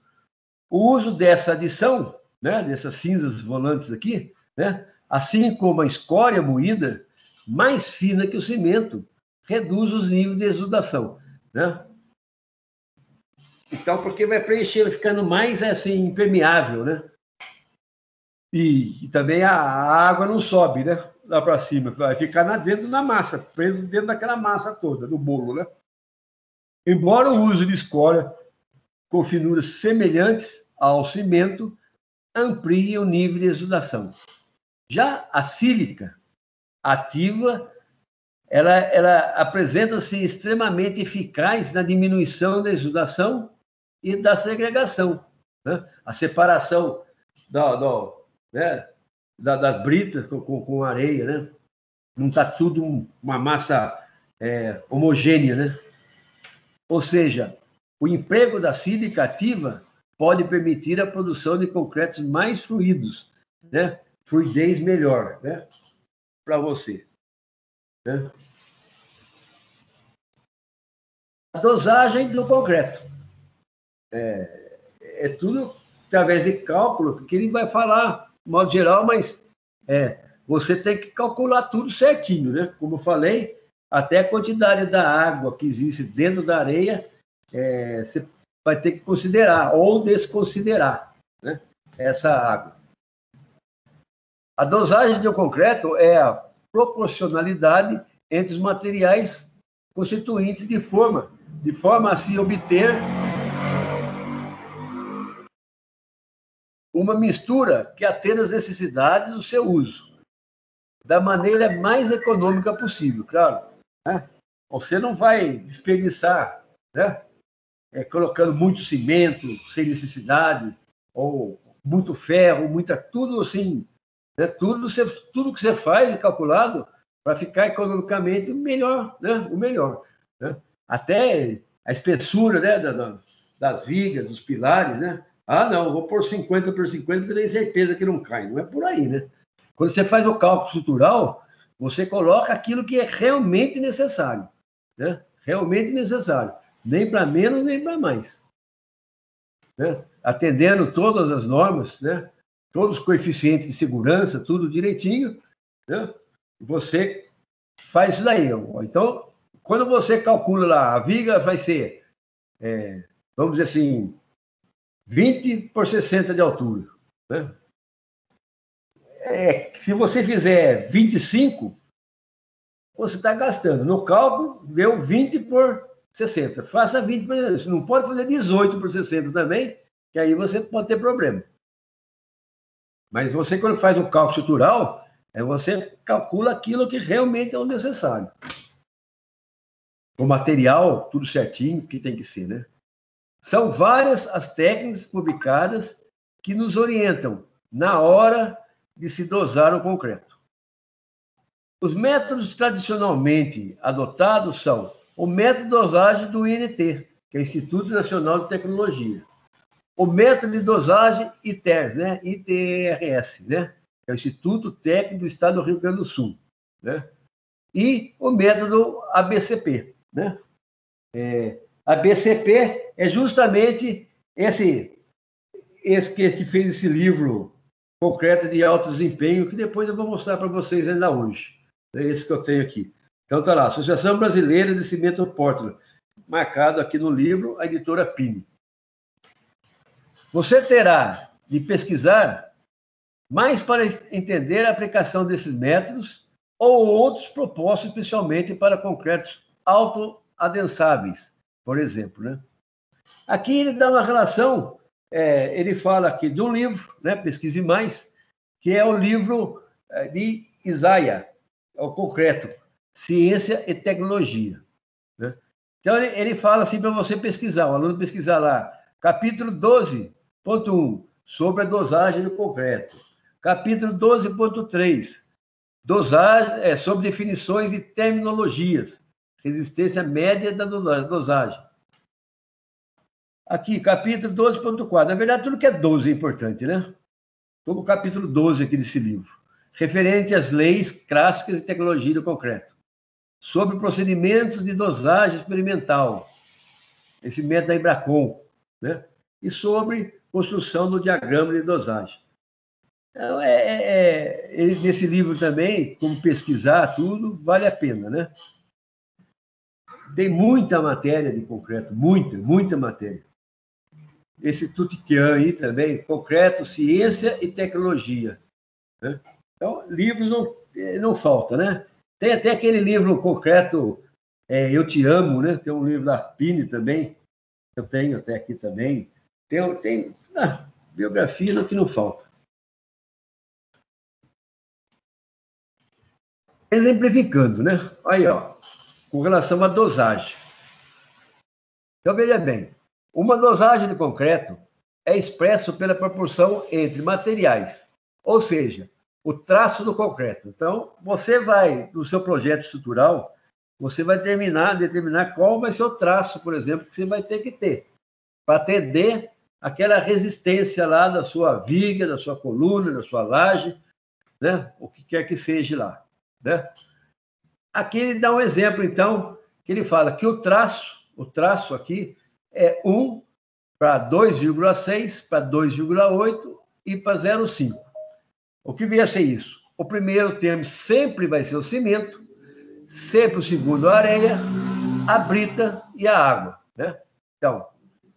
o uso dessa adição, né? Dessas cinzas volantes aqui, né? Assim como a escória moída, mais fina que o cimento, reduz os níveis de exudação, né? Então, porque vai preenchendo, ficando mais assim, impermeável, né? E também a água não sobe, né? Lá para cima, vai ficar dentro da massa, preso dentro daquela massa toda, do bolo, né? Embora o uso de escória com finuras semelhantes ao cimento amplie o nível de exudação. Já a sílica ativa, ela apresenta-se extremamente eficaz na diminuição da exudação e da segregação, né? A separação das britas com areia, né? Não está tudo uma massa homogênea, né? Ou seja, o emprego da sílica ativa pode permitir a produção de concretos mais fluidos, né? Fluidez melhor, né? Para você, né? A dosagem do concreto. É tudo através de cálculo, que ele vai falar, de modo geral, mas você tem que calcular tudo certinho, né? Como eu falei, até a quantidade da água que existe dentro da areia, você vai ter que considerar ou desconsiderar, né, essa água. A dosagem do concreto é a proporcionalidade entre os materiais constituintes de forma a se obter uma mistura que atenda às necessidades do seu uso, da maneira mais econômica possível, claro, né? Você não vai desperdiçar, né? Colocando muito cimento sem necessidade, ou muito ferro, tudo assim, né? Tudo que você faz é calculado para ficar economicamente melhor, né? O melhor, né? Até a espessura, né, das vigas, dos pilares, né? Ah, não, vou pôr 50 por 50 porque eu tenho certeza que não cai. Não é por aí, né? Quando você faz o cálculo estrutural, você coloca aquilo que é realmente necessário, né? Realmente necessário. Nem para menos, nem para mais, né? Atendendo todas as normas, né? Todos os coeficientes de segurança, tudo direitinho, né? Você faz isso daí. Então, quando você calcula lá, a viga vai ser, vamos dizer assim, 20 por 60 de altura, né? Se você fizer 25, você está gastando. No cálculo, deu 20 por 60. Faça 20 por 60. Você não pode fazer 18 por 60 também, que aí você pode ter problema. Mas você, quando faz o cálculo estrutural, você calcula aquilo que realmente é o necessário. O material, tudo certinho, que tem que ser, né? São várias as técnicas publicadas que nos orientam na hora de se dosar o concreto. Os métodos tradicionalmente adotados são o método de dosagem do INT, que é o Instituto Nacional de Tecnologia, o método de dosagem ITERS, né? ITRS, né? Que é o Instituto Técnico do Estado do Rio Grande do Sul, né? E o método ABCP, né? A BCP é justamente esse que fez esse livro Concreto de Alto Desempenho, que depois eu vou mostrar para vocês ainda hoje. É esse que eu tenho aqui. Então tá lá, Associação Brasileira de Cimento Portland, marcado aqui no livro, a editora Pini. Você terá de pesquisar mais para entender a aplicação desses métodos ou outros propostos especialmente para concretos autoadensáveis, por exemplo, né? Aqui ele dá uma relação, ele fala aqui de um livro, né, Pesquise Mais, que é o livro de Isaia, o concreto, Ciência e Tecnologia, né? Então ele fala assim para você pesquisar, o aluno pesquisar lá, capítulo 12.1, sobre a dosagem do concreto, capítulo 12.3, dosagem, sobre definições de terminologias, resistência média da dosagem. Aqui, capítulo 12.4. Na verdade, tudo que é 12 é importante, né? Todo o capítulo 12 aqui desse livro. Referente às leis clássicas de tecnologia do concreto. Sobre procedimentos de dosagem experimental. Esse método da Ibracon, né? E sobre construção do diagrama de dosagem. Então, nesse livro também, como pesquisar tudo, vale a pena, né? Tem muita matéria de concreto, muita matéria. Esse Tutiquian aí também, Concreto, Ciência e Tecnologia, né? Então, livros não falta, né? Tem até aquele livro Concreto, Eu Te Amo, né? Tem um livro da Pini também, que eu tenho até aqui também. Tem biografia que não falta. Exemplificando, né? Aí, ó, com relação à dosagem. Então, veja bem, Uma dosagem de concreto é expresso pela proporção entre materiais, ou seja, o traço do concreto. Então, você vai, no seu projeto estrutural, você vai determinar qual vai ser o traço, por exemplo, que você vai ter que ter, para atender aquela resistência lá da sua viga, da sua coluna, da sua laje, né? O que quer que seja lá, né? Aqui ele dá um exemplo, então, que ele fala que o traço aqui é 1 para 2,6, para 2,8 e para 0,5. O que vier a ser isso? O primeiro termo sempre vai ser o cimento, sempre o segundo a areia, a brita e a água, né? Então,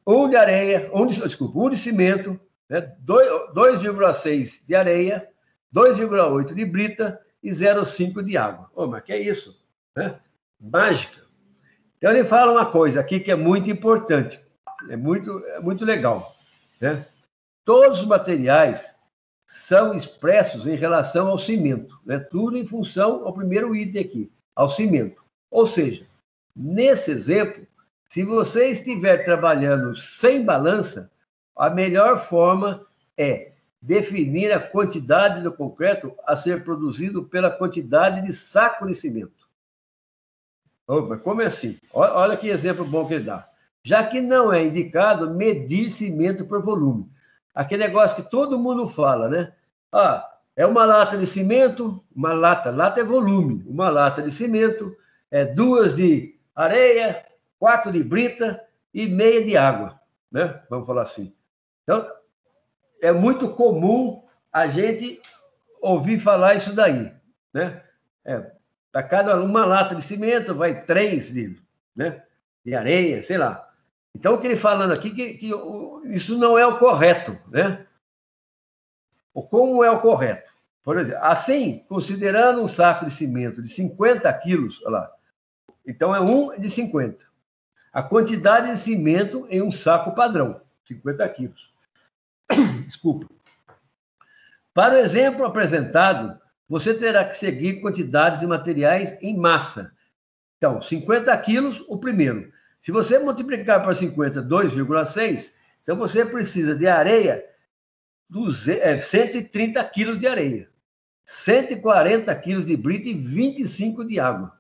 1 de areia, 1 de cimento, né? 2,6 de areia, 2,8 de brita e 0,5 de água. Oh, mas que é isso? Né? Mágica. Então, ele fala uma coisa aqui que é muito importante, é muito legal, né? Todos os materiais são expressos em relação ao cimento, né? Tudo em função ao primeiro item aqui, ao cimento. Ou seja, nesse exemplo, se você estiver trabalhando sem balança, a melhor forma é definir a quantidade do concreto a ser produzido pela quantidade de saco de cimento. Opa, como é assim? Olha que exemplo bom que ele dá. Já que não é indicado medir cimento por volume. Aquele negócio que todo mundo fala, né? É uma lata de cimento, lata é volume, uma lata de cimento, 2 de areia, 4 de brita e meia de água, né? Vamos falar assim. Então, é muito comum a gente ouvir falar isso daí, né? Para cada uma lata de cimento vai 3 de areia, sei lá. Então, o que ele falando aqui que isso não é o correto, né? Como é o correto? Por exemplo, assim, considerando um saco de cimento de 50 quilos, olha lá, então é 1 de 50. A quantidade de cimento em um saco padrão, 50 quilos. Desculpa. Para o exemplo apresentado, você terá que seguir quantidades de materiais em massa. Então, 50 quilos, o primeiro. Se você multiplicar por 50, 2,6, então você precisa de areia, 130 quilos de areia, 140 quilos de brita e 25 de água.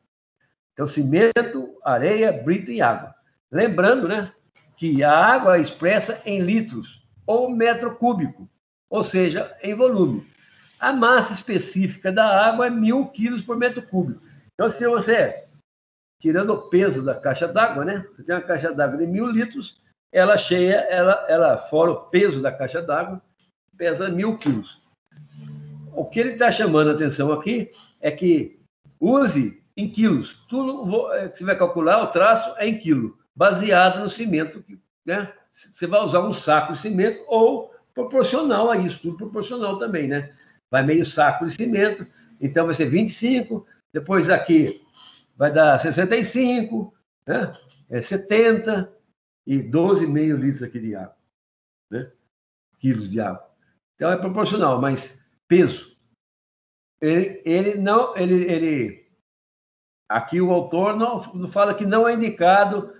Então, cimento, areia, brita e água. Lembrando, né, que a água é expressa em litros ou metro cúbico, ou seja, em volume. A massa específica da água é 1.000 quilos por metro cúbico. Então, se você, tirando o peso da caixa d'água, né, você tem uma caixa d'água de 1.000 litros, ela cheia, ela fora o peso da caixa d'água, pesa 1.000 quilos. O que ele está chamando a atenção aqui é que use em quilos. Tudo que você vai calcular, o traço é em quilo, baseado no cimento, né? Você vai usar um saco de cimento ou proporcional a isso, tudo proporcional também, né? Vai meio saco de cimento, então vai ser 25, depois aqui vai dar 65, né? 70 e 12,5 litros aqui de água, né? Quilos de água. Então é proporcional, mas peso. Aqui o autor não fala que não é indicado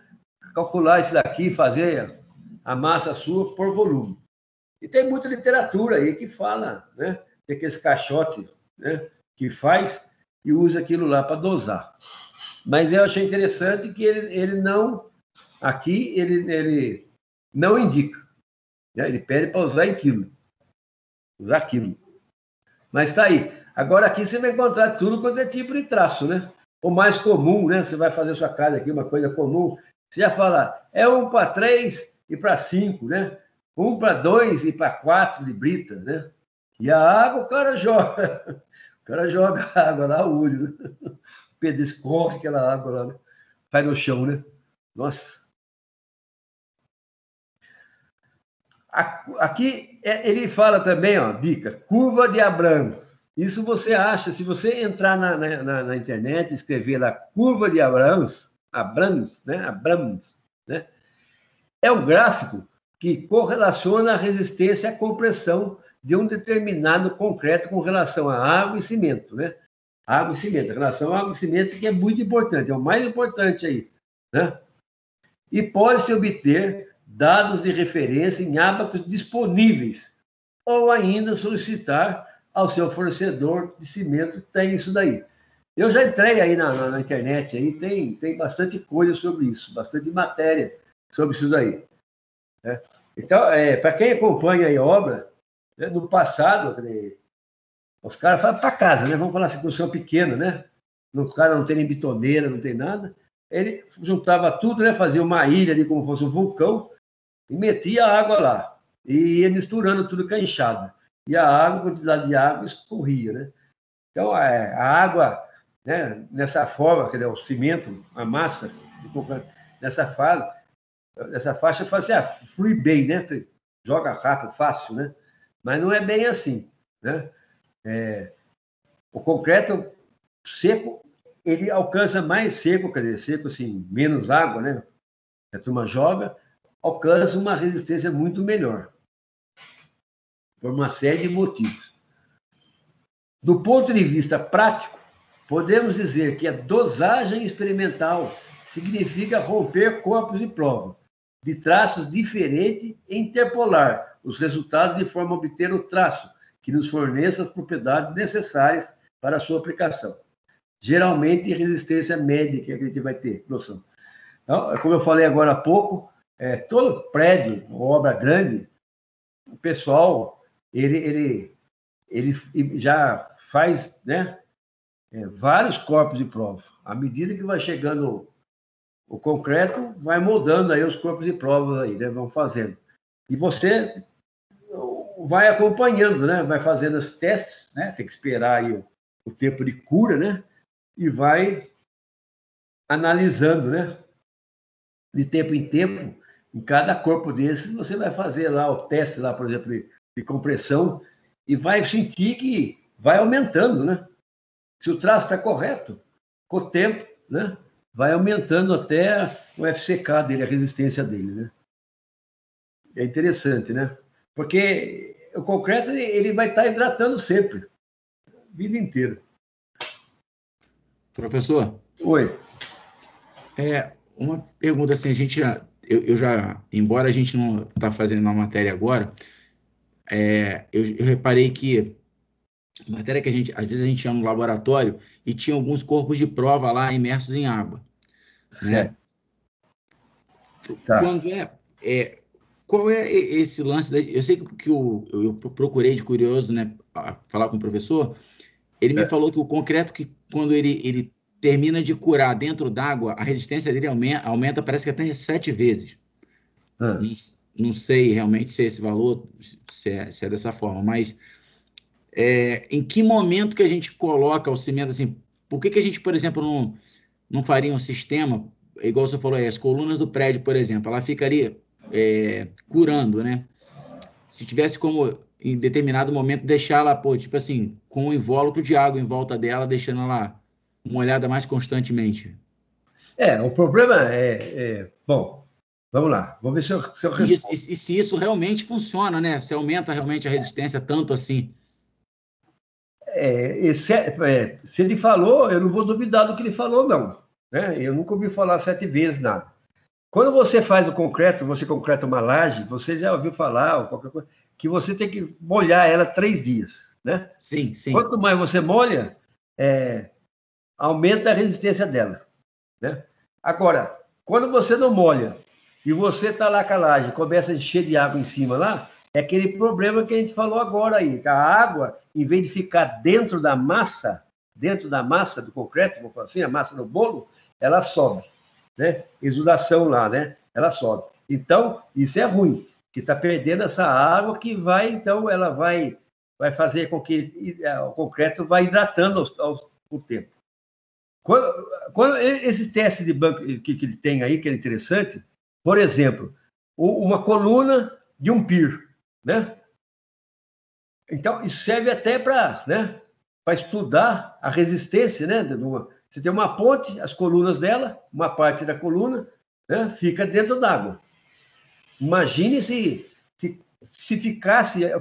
calcular isso daqui, fazer a massa sua por volume. E tem muita literatura aí que fala, né? Tem aqueles caixotes, né, que faz e usa aquilo lá para dosar. Mas eu achei interessante que ele não, aqui ele não indica, né? Ele pede para usar em quilo. Usar quilo. Mas está aí. Agora aqui você vai encontrar tudo quanto é tipo de traço, né? O mais comum, né? Você vai fazer sua casa aqui, uma coisa comum. Você já fala, 1 para 3 e para 5, né? 1 para 2 e para 4 de brita, né? E a água, o cara joga. O cara joga a água lá, o olho. Né? O Pedro escorre aquela água lá, né? Cai no chão, né? Nossa. Aqui ele fala também, ó, dica, curva de Abrams. Isso você acha, se você entrar na internet e escrever lá curva de Abrams, né? É o gráfico que correlaciona a resistência à compressão de um determinado concreto com relação a água e cimento, né? Água e cimento, a relação à água e cimento que é muito importante, é o mais importante aí, né? E pode-se obter dados de referência em ábacos disponíveis, ou ainda solicitar ao seu fornecedor de cimento. Tem isso daí. Eu já entrei aí na internet, aí tem bastante coisa sobre isso, bastante matéria sobre isso daí. Né? Então, para quem acompanha aí a obra, né, no passado, os caras falam para casa, né? Vamos falar assim, construção pequena, né? O cara não tem nem bitoneira, não tem nada. Ele juntava tudo, né? Fazia uma ilha ali como fosse um vulcão e metia a água lá. E ia misturando tudo com a enxada. E a água, a quantidade de água escorria, né? Então, a água, né, nessa forma, quer dizer, o cimento, a massa, nessa faixa, fazia flui bem, né? Joga rápido, fácil, né? Mas não é bem assim, né? O concreto seco, ele alcança mais seco, quer dizer, seco assim, menos água, né? A turma joga, alcança uma resistência muito melhor, por uma série de motivos. Do ponto de vista prático, podemos dizer que a dosagem experimental significa romper corpos de prova, de traços diferentes e interpolar os resultados de forma a obter o traço que nos forneça as propriedades necessárias para a sua aplicação. Geralmente, resistência média que a gente vai ter, noção. Então, como eu falei agora há pouco, todo prédio, obra grande, o pessoal, ele já faz, né, vários corpos de prova. À medida que vai chegando o concreto, vai moldando aí os corpos de prova aí, né, vão fazendo. E você vai acompanhando, né, vai fazendo os testes, né, tem que esperar aí o tempo de cura, né, e vai analisando, né, de tempo em tempo, em cada corpo desses, você vai fazer lá o teste, lá, por exemplo, de compressão, e vai sentir que vai aumentando, né? Se o traço está correto, com o tempo, né, vai aumentando até o FCK dele, a resistência dele, né? É interessante, né? Porque o concreto, ele vai estar hidratando sempre, a vida inteira. Professor? Oi. Uma pergunta assim, eu já, embora a gente não está fazendo uma matéria agora, eu reparei que a matéria que às vezes a gente ia no laboratório e tinha alguns corpos de prova lá imersos em água, né? Tá. Qual é esse lance? Eu sei que eu procurei de curioso, né, falar com o professor. Ele me falou que o concreto, que quando ele termina de curar dentro d'água, a resistência dele aumenta, parece que até 7 vezes. Não sei realmente se é esse valor, se é dessa forma, mas em que momento que a gente coloca o cimento assim? Por que a gente, por exemplo, não faria um sistema, igual você falou aí, as colunas do prédio, por exemplo, ela ficaria curando, né? Se tivesse como, em determinado momento, deixar ela, tipo assim, com um invólucro de água em volta dela, deixando ela molhada mais constantemente. O problema bom, vamos lá, vamos ver se eu respondo. E se isso realmente funciona, né? Se aumenta realmente a resistência tanto assim. Se ele falou, eu não vou duvidar do que ele falou, não. Né? Eu nunca ouvi falar 7 vezes nada. Quando você faz o concreto, você concreta uma laje, você já ouviu falar, ou qualquer coisa, que você tem que molhar ela 3 dias, né? Sim, sim. Quanto mais você molha, aumenta a resistência dela, né? Agora, quando você não molha e você está lá com a laje, começa a encher de água em cima lá, é aquele problema que a gente falou agora aí, que a água, em vez de ficar dentro da massa do concreto, vamos falar assim, a massa do bolo, ela sobe, né? Exudação lá, né? Ela sobe. Então, isso é ruim, que está perdendo essa água que vai, então, ela vai fazer com que o concreto vá hidratando ao tempo. Quando esse teste de banco que ele tem aí, que é interessante, por exemplo, uma coluna de um pier, né? Então, isso serve até para, né, para estudar a resistência, né? Você tem uma ponte, as colunas dela, uma parte da coluna, né, fica dentro d'água. Imagine se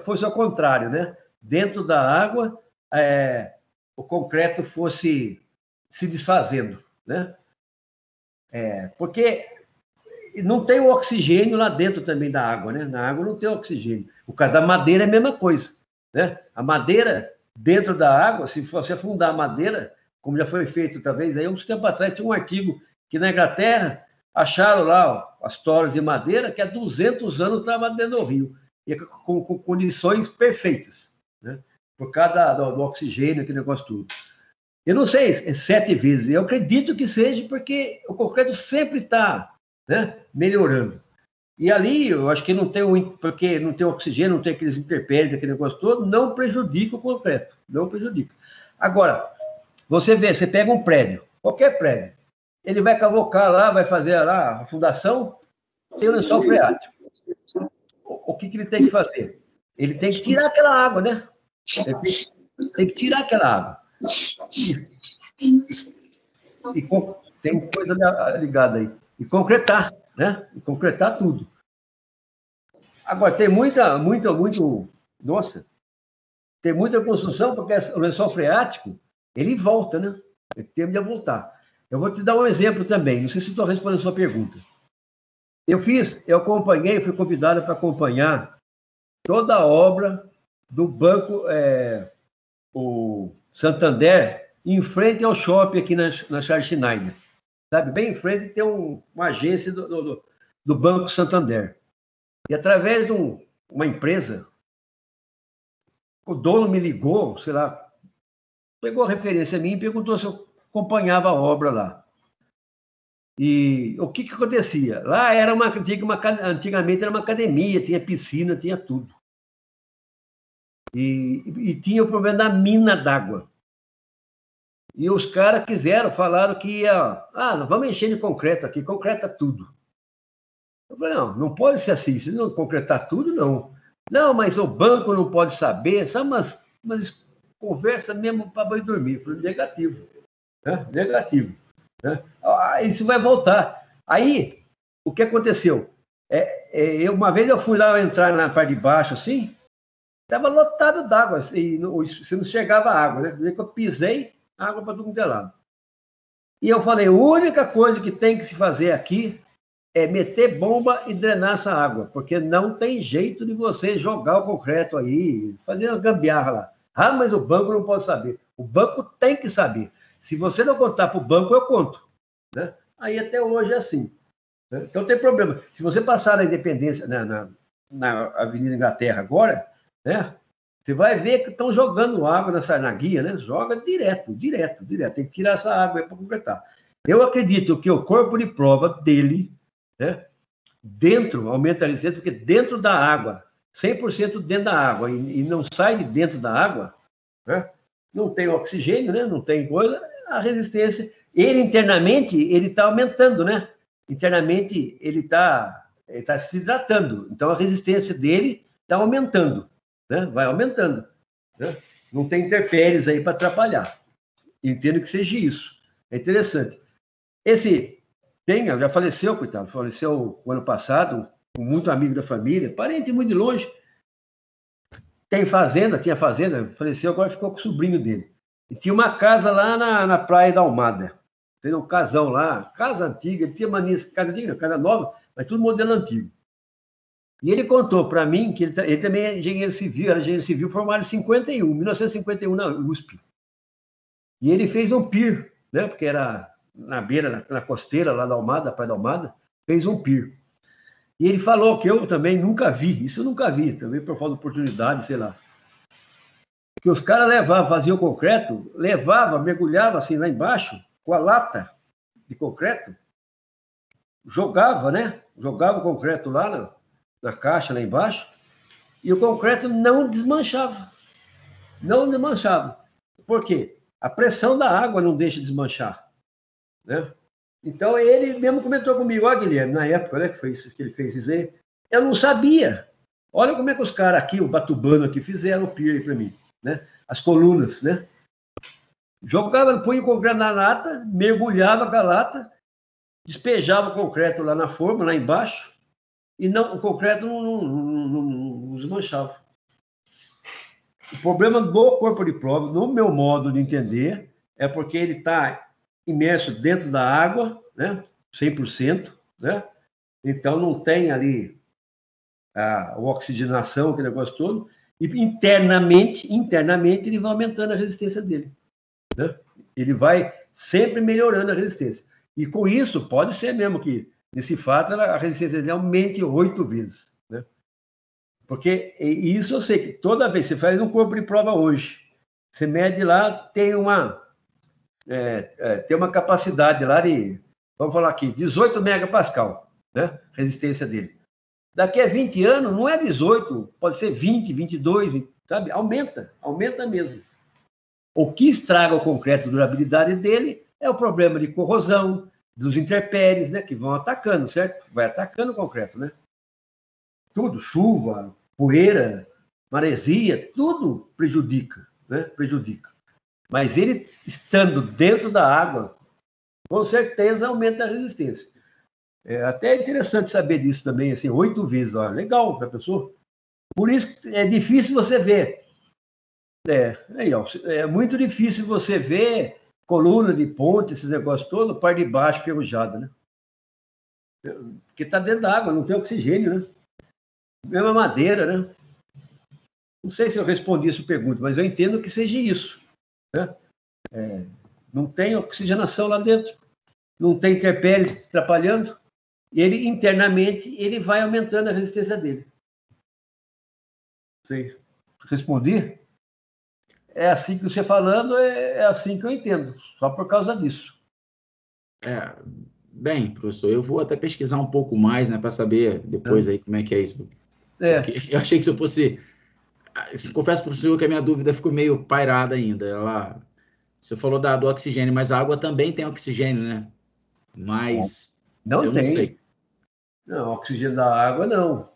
fosse ao contrário, né? Dentro da água, o concreto fosse se desfazendo, né? Porque não tem o oxigênio lá dentro também da água, né? Na água não tem oxigênio. O caso da madeira é a mesma coisa, né? A madeira dentro da água, se você afundar a madeira, como já foi feito talvez aí uns tempos atrás, tem um artigo que na Inglaterra acharam lá ó, as toras de madeira que há 200 anos estava dentro do rio, e com condições perfeitas, né? Por causa do oxigênio, aquele negócio tudo. Eu não sei, é 7 vezes. Eu acredito que seja porque o concreto sempre está, né, melhorando. E ali, eu acho que não tem porque não tem oxigênio, não tem aqueles intempéries, aquele negócio todo, não prejudica o concreto, não prejudica. Agora, você vê, você pega um prédio, qualquer prédio, ele vai cavocar lá, vai fazer lá a fundação, tem o lençol freático. O que ele tem que fazer? Ele tem que tirar aquela água, né? Ele tem que tirar aquela água. E tem coisa ligada aí. E concretar, né? E concretar tudo. Agora, tem nossa, tem muita construção, porque o lençol freático, ele volta, né? Ele tende a voltar. Eu vou te dar um exemplo também, não sei se estou respondendo a sua pergunta. Eu acompanhei, fui convidado para acompanhar toda a obra do Banco o Santander, em frente ao shopping aqui na Charles Schneider. Sabe? Bem em frente tem uma agência do Banco Santander. E através de uma empresa, o dono me ligou, sei lá, pegou a referência minha e perguntou se eu acompanhava a obra lá. E o que acontecia? Lá era antigamente era uma academia, tinha piscina, tinha tudo. E tinha o problema da mina d'água. E os caras falaram que nós vamos encher de concreto aqui, concreta tudo. Eu falei, não pode ser assim, se não concretar tudo, não. Não, mas o banco não pode saber, sabe, mas conversa mesmo para banho dormir. Eu falei, negativo, né? Negativo. Né? Isso vai voltar. Aí, o que aconteceu? Uma vez eu fui lá entrar na parte de baixo, assim, estava lotado d'água, e você não chegava água, né? Eu pisei, água para tudo que é lado. E eu falei, a única coisa que tem que se fazer aqui é meter bomba e drenar essa água, porque não tem jeito de você jogar o concreto aí, fazer uma gambiarra lá. Ah, mas o banco não pode saber. O banco tem que saber. Se você não contar para o banco, eu conto. Né? Aí até hoje é assim. Né? Então tem problema. Se você passar na Independência, na Avenida Inglaterra agora, né? Você vai ver que estão jogando água na guia, né? Joga direto. Tem que tirar essa água aí para completar. Eu acredito que o corpo de prova dele, né? Aumenta a licença, porque dentro da água, 100% dentro da água, e não sai de dentro da água, né? Não tem oxigênio, né? Não tem coisa, a resistência. Ele internamente, ele está aumentando, né? Internamente, ele está se hidratando. Então, a resistência dele está aumentando. Né? Vai aumentando. Né? Não tem intempéries aí para atrapalhar. Entendo que seja isso. É interessante. Já faleceu, coitado, faleceu o ano passado, muito amigo da família, parente muito de longe. Tinha fazenda, faleceu, agora ficou com o sobrinho dele. E tinha uma casa lá na Praia da Almada. Tem um casão lá, casa antiga, ele tinha mania, casa antiga, casa nova, mas tudo modelo antigo. E ele contou para mim que ele também é engenheiro civil, formado em 1951 na USP. E ele fez um pier, né? Porque era na beira, na costeira lá da Almada, Praia da Almada, fez um pier. E ele falou que eu também nunca vi, também por falta de oportunidade, sei lá. Que os caras faziam concreto, mergulhava assim lá embaixo, com a lata de concreto, jogava o concreto lá na caixa lá embaixo, e o concreto não desmanchava. Por quê? A pressão da água não deixa desmanchar. Né? Então, ele mesmo comentou comigo, Guilherme, na época, né, que ele fez isso aí, eu não sabia. Olha como é que os caras aqui, o Batubano aqui, fizeram o pier para mim. Né? As colunas, né? Punha o concreto na lata, mergulhava com a lata, despejava o concreto lá na forma, lá embaixo, e o concreto não desmanchava. O problema do corpo de prova, no meu modo de entender, é porque ele está imerso dentro da água, né? 100%, né? Então, não tem ali a oxigenação, aquele negócio todo, e internamente, ele vai aumentando a resistência dele. Né? Ele vai sempre melhorando a resistência. E com isso, pode ser mesmo que, nesse fato, a resistência dele aumente 8 vezes. Né? Porque isso eu sei que toda vez que você faz um corpo de prova hoje, você mede lá, tem uma capacidade lá de, vamos falar aqui, 18 megapascal, né? Resistência dele. Daqui a 20 anos, não é 18, pode ser 20, 22, sabe? Aumenta mesmo. O que estraga o concreto, a durabilidade dele, é o problema de corrosão, dos intempéries, né? Que vão atacando, certo? Vai atacando o concreto, né? Tudo, chuva, poeira, maresia, tudo prejudica, né? Prejudica. Mas ele, estando dentro da água, com certeza aumenta a resistência. É até interessante saber disso também, assim, 8 vezes, ó, legal para a pessoa. Por isso é difícil você ver. É muito difícil você ver coluna de ponte, esses negócios todos, parte de baixo ferrujada, né? Porque está dentro da água, não tem oxigênio, né? Mesma madeira, né? Não sei se eu respondi essa pergunta, mas eu entendo que seja isso. Né? Não tem oxigenação lá dentro, não tem intempéries atrapalhando, e ele, internamente, ele vai aumentando a resistência dele. Sei. Respondi? É assim que você falando, é assim que eu entendo, só por causa disso. Bem, professor, eu vou até pesquisar um pouco mais, né, para saber depois aí como é que é isso. Porque eu achei que se eu fosse... Confesso para o senhor que a minha dúvida ficou meio pairada ainda. Você falou do oxigênio, mas a água também tem oxigênio, né? Mas eu não sei. Não, oxigênio da água, não.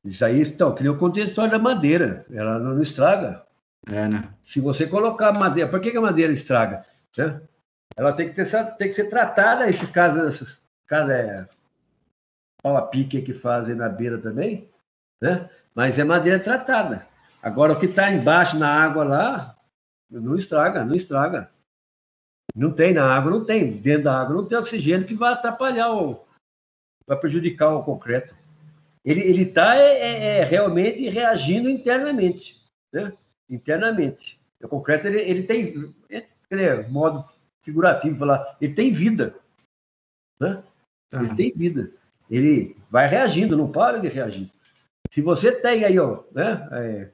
Isso aí, então, que nem eu contei a história da madeira. Ela não estraga. Né? Se você colocar madeira... Por que a madeira estraga? Né? Ela tem que ser tratada, esse caso, essas pau a pique que fazem na beira também, né? Mas é madeira tratada. Agora, o que está embaixo na água lá, não estraga. Não tem na água, não tem. Dentro da água não tem oxigênio que vai atrapalhar, vai prejudicar o concreto. Ele está realmente reagindo internamente, né? Internamente. O concreto, ele tem, modo figurativo falar, ele tem vida, né? Tá. Ele tem vida. Ele vai reagindo, não para de reagir. Se você tem aí, né,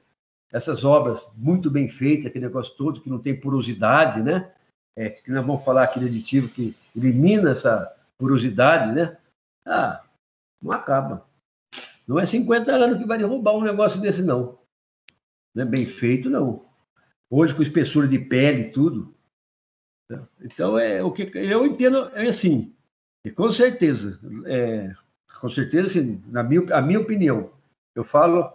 essas obras muito bem feitas, aquele negócio todo que não tem porosidade, né? Que nós vamos falar aquele aditivo que elimina essa porosidade, né? Não acaba. Não é 50 anos que vai derrubar um negócio desse, não. Não é bem feito, não. Hoje, com espessura de pele e tudo. Então, o que eu entendo é assim, e com certeza, assim, a minha opinião, eu falo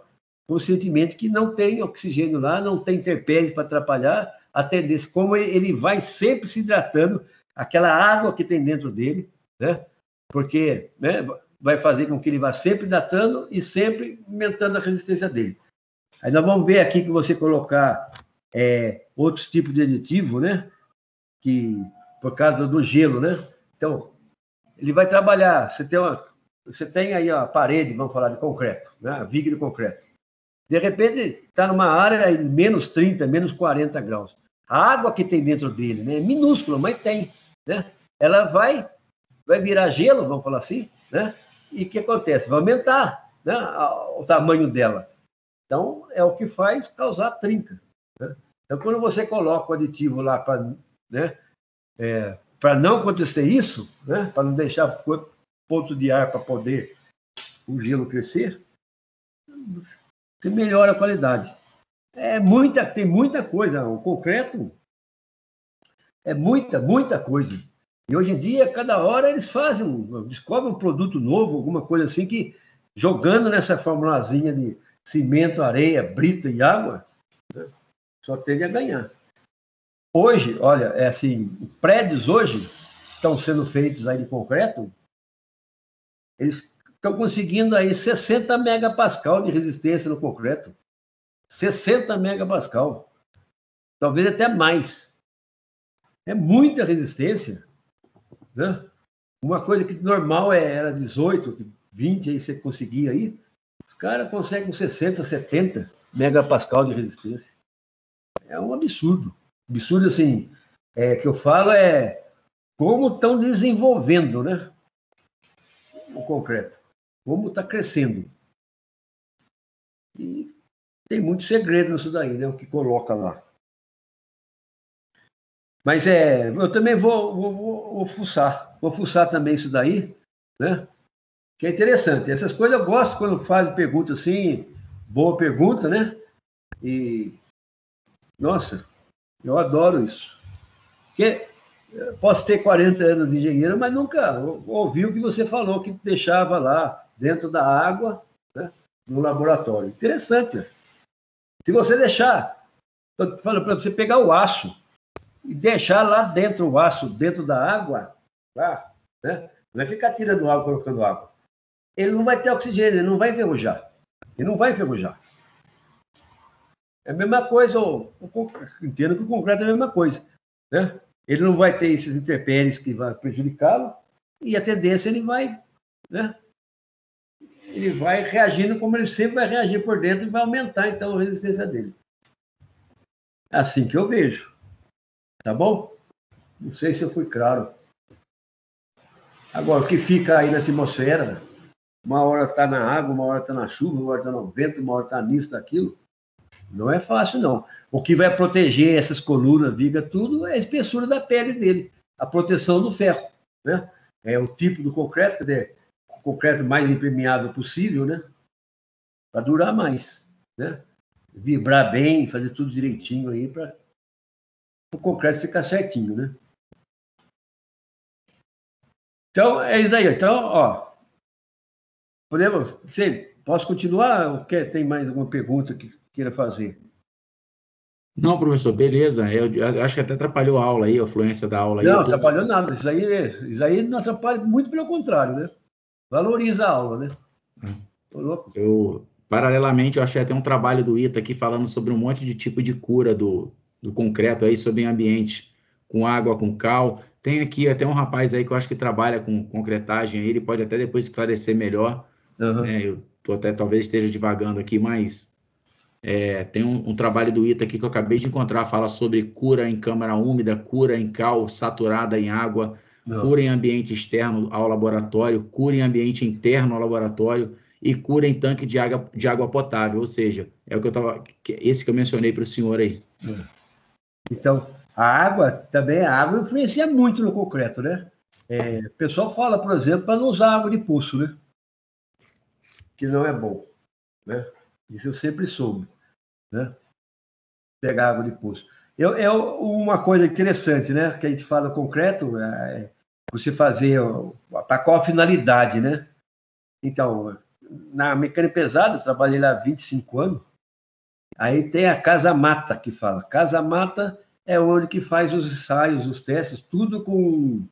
conscientemente que não tem oxigênio lá, não tem intempéries para atrapalhar a tendência, como ele vai sempre se hidratando, aquela água que tem dentro dele, né? Porque, né, vai fazer com que ele vá sempre hidratando e sempre aumentando a resistência dele. Aí nós vamos ver aqui que você colocar outros tipos de aditivo, né? Que, por causa do gelo, né? Então, ele vai trabalhar. Você tem aí a parede, vamos falar de concreto, né? A viga de concreto. De repente, está numa área de menos 30, menos 40 graus. A água que tem dentro dele, né? É minúscula, mas tem, né? Ela vai virar gelo, vamos falar assim, né? E o que acontece? Vai aumentar, né, o tamanho dela. Então, é o que faz causar trinca. Né? Então, quando você coloca o aditivo lá para, né, para não acontecer isso, né, para não deixar ponto de ar para poder o gelo crescer, você melhora a qualidade. Tem muita coisa. O concreto é muita coisa. E hoje em dia, cada hora eles descobrem um produto novo, alguma coisa assim, que jogando nessa formulazinha de cimento, areia, brita e água, né, só tende a ganhar. Hoje, olha, prédios hoje estão sendo feitos aí de concreto, eles estão conseguindo aí 60 megapascal de resistência no concreto. 60 megapascal. Talvez até mais. É muita resistência, né? Uma coisa que normal era 18, 20, aí você conseguia aí, os caras conseguem 60, 70 megapascal de resistência. É um absurdo. Absurdo, assim, que eu falo como estão desenvolvendo, né? O concreto. Como está crescendo. E tem muito segredo nisso daí, né? O que coloca lá. Mas eu também vou fuçar. Vou fuçar também isso daí, né? Que é interessante. Essas coisas eu gosto quando fazem pergunta assim, boa pergunta, né? E, nossa, eu adoro isso. Porque eu posso ter 40 anos de engenheiro, mas nunca ouvi o que você falou, que deixava lá dentro da água, né? No laboratório. Interessante. Se você deixar, estou falando para você pegar o aço e deixar lá dentro o aço, dentro da água, lá, né? Não vai ficar tirando água, colocando água. Ele não vai ter oxigênio, ele não vai enferrujar. Ele não vai enferrujar. É a mesma coisa, entendo que o concreto é a mesma coisa, né? Ele não vai ter esses intempéries que vai prejudicá-lo e a tendência ele vai, né? Ele vai reagindo como ele sempre vai reagir por dentro e vai aumentar, então, a resistência dele. É assim que eu vejo. Tá bom? Não sei se eu fui claro. Agora, o que fica aí na atmosfera, uma hora está na água, uma hora está na chuva, uma hora está no vento, uma hora está nisso, daquilo, não é fácil, não. O que vai proteger essas colunas, viga, tudo, é a espessura da pele dele, a proteção do ferro, né? É o tipo do concreto, quer dizer, o concreto mais impermeável possível, né? Para durar mais, né? Vibrar bem, fazer tudo direitinho aí para o concreto ficar certinho, né? Então, é isso aí. Então, ó, posso continuar ou tem mais alguma pergunta que queira fazer? Não, professor, beleza. Eu acho que até atrapalhou a aula aí, a fluência da aula aí. Não, atrapalhou nada. Isso aí não atrapalha, muito pelo contrário, né? Valoriza a aula, né? Tô louco. Paralelamente, eu achei até um trabalho do ITA aqui falando sobre um monte de tipo de cura do concreto aí, sobre ambiente, com água, com cal. Tem aqui até um rapaz aí que eu acho que trabalha com concretagem aí, ele pode até depois esclarecer melhor. Uhum. Né? Eu talvez esteja divagando aqui, mas tem um trabalho do ITA aqui que eu acabei de encontrar, fala sobre cura em câmara úmida, cura em cal saturada em água, cura em ambiente externo ao laboratório, cura em ambiente interno ao laboratório e cura em tanque de água potável, ou seja, é o que esse que eu mencionei para o senhor aí. Então, a água influencia muito no concreto, né? O pessoal fala, por exemplo, para não usar água de poço, né? Que não é bom, né? Isso eu sempre soube, né? Pegar água de poço. Uma coisa interessante, né? Que a gente fala concreto, você fazer para qual a finalidade, né? Então, na mecânica pesada, eu trabalhei lá há 25 anos, aí tem a Casa Mata, que fala. Casa Mata é onde que faz os ensaios, os testes, tudo com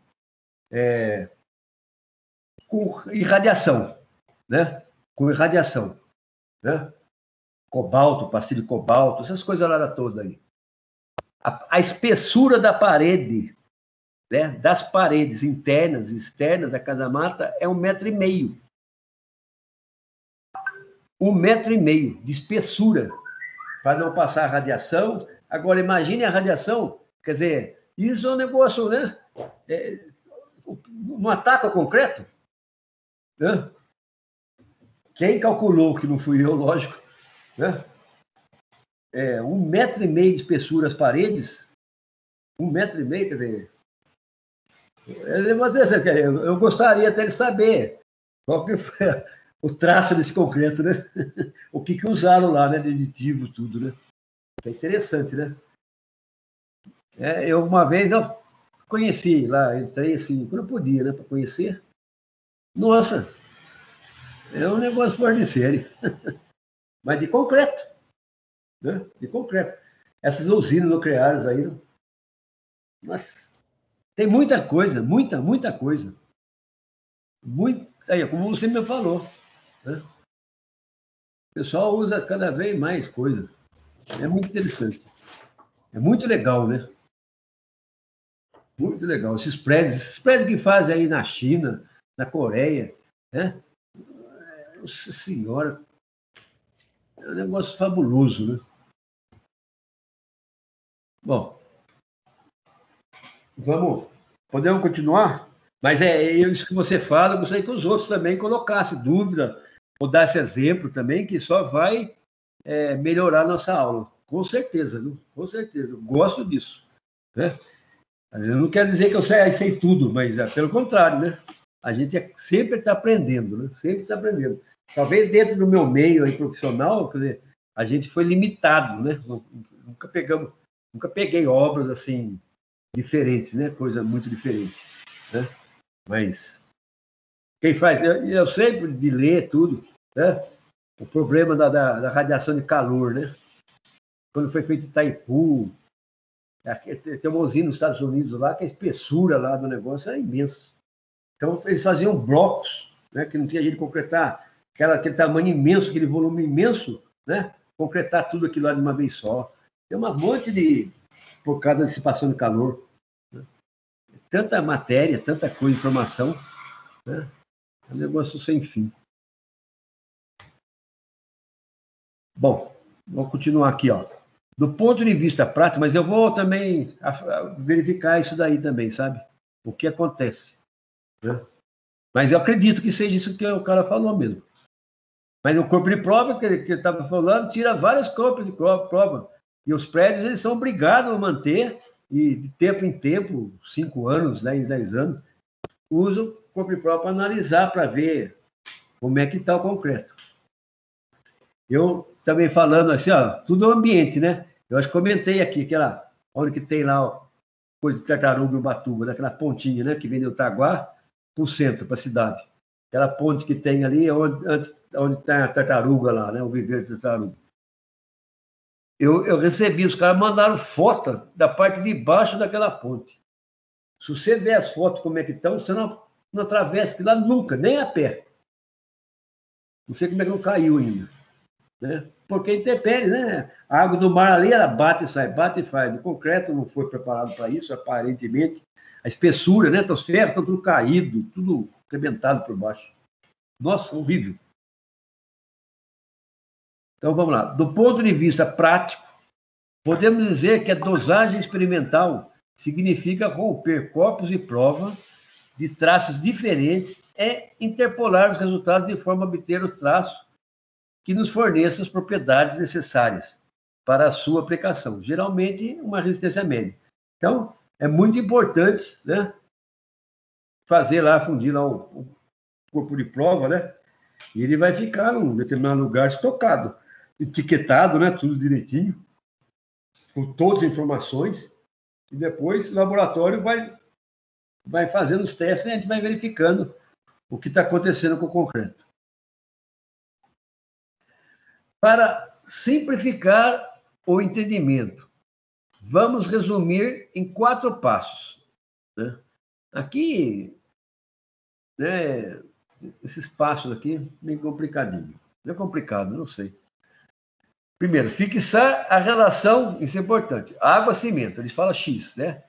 irradiação, né? Com irradiação, né? Cobalto, pastilha de cobalto, essas coisas lá todas aí. A espessura da parede, né? Das paredes internas e externas da Casa Mata é 1,5 metro. 1,5 metro de espessura, para não passar a radiação. Agora, imagine a radiação, quer dizer, isso é um negócio, né? Não ataca o concreto? Né? Quem calculou, que não fui eu, lógico, né? 1,5 metro de espessura as paredes, 1,5 metro, quer dizer, eu gostaria até de saber qual que foi o traço desse concreto, né? O que usaram lá, né? De aditivo, tudo, né? É interessante, né? Uma vez eu conheci lá, entrei assim, quando eu podia, né? Para conhecer. Nossa, é um negócio fora de série. Mas de concreto, né? De concreto. Essas usinas nucleares aí, mas tem muita coisa, muita coisa. Aí, como você me falou, né? O pessoal usa cada vez mais coisa. É muito interessante. É muito legal, né? Muito legal. Esses prédios que fazem aí na China, na Coreia, né? Nossa Senhora, é um negócio fabuloso, né? Bom, podemos continuar? Mas é isso que você fala, eu gostaria que os outros também colocassem dúvida, ou desse exemplo também, que só vai melhorar a nossa aula. Com certeza, viu? Com certeza. Eu gosto disso, né? Eu não quero dizer que eu sei tudo, mas pelo contrário, né? A gente sempre está aprendendo, né? Sempre está aprendendo. Talvez dentro do meu meio aí profissional, quer dizer, a gente foi limitado, né? Nunca peguei obras assim diferentes, né? Coisa muito diferente, né? Mas quem faz, eu sei de ler tudo, né? O problema da radiação de calor, né? Quando foi feito Itaipu, tem uma usina nos Estados Unidos lá, que a espessura lá do negócio era imensa. Então, eles faziam blocos, né, que não tinha jeito de concretar, aquele tamanho imenso, aquele volume imenso, né, concretar tudo aquilo lá de uma vez só. Tem um monte de... por causa da dissipação de calor. Né? Tanta matéria, tanta coisa, informação, né? É um negócio sem fim. Bom, vou continuar aqui, ó. Do ponto de vista prático, mas eu vou também verificar isso daí também, sabe? O que acontece, né? Mas eu acredito que seja isso que o cara falou mesmo. Mas o corpo de prova que ele estava falando tira várias cópias de prova. E os prédios, eles são obrigados a manter, e de tempo em tempo, 5 anos, 10 anos, usam o corpo de prova para analisar, para ver como é que está o concreto. Eu também falando assim, ó, tudo é ambiente, né? Eu acho que comentei aqui, onde que tem lá ó, coisa de Tartaruga e Ubatuba, naquela pontinha, né? Que vem do Itaguá para o centro, para a cidade. Aquela ponte que tem ali, onde está a tartaruga lá, né? O viveiro de tartaruga. Eu recebi, os caras mandaram foto da parte de baixo daquela ponte. Se você ver as fotos como é que estão, você não atravessa aquilo lá nunca, nem a pé. Não sei como é que não caiu ainda. Né? Porque intempere, né? A água do mar ali, ela bate e sai, bate e faz. O concreto não foi preparado para isso, aparentemente. A espessura, né? Os ferros estão tudo caído, tudo arrebentado por baixo. Nossa, horrível. Então, vamos lá. Do ponto de vista prático, podemos dizer que a dosagem experimental significa romper corpos de prova de traços diferentes e interpolar os resultados de forma a obter o traço que nos forneça as propriedades necessárias para a sua aplicação. Geralmente, uma resistência média. Então, é muito importante, né, fazer lá, fundir lá o corpo de prova, né? E ele vai ficar num determinado lugar estocado, etiquetado, né? Tudo direitinho, com todas as informações, e depois o laboratório vai fazendo os testes e a gente vai verificando o que está acontecendo com o concreto. Para simplificar o entendimento, vamos resumir em 4 passos. Né? Aqui, né, esses passos aqui, meio complicadinho. Não é complicado, não sei. Primeiro, fixar a relação, isso é importante, água-cimento, eles falam X, né?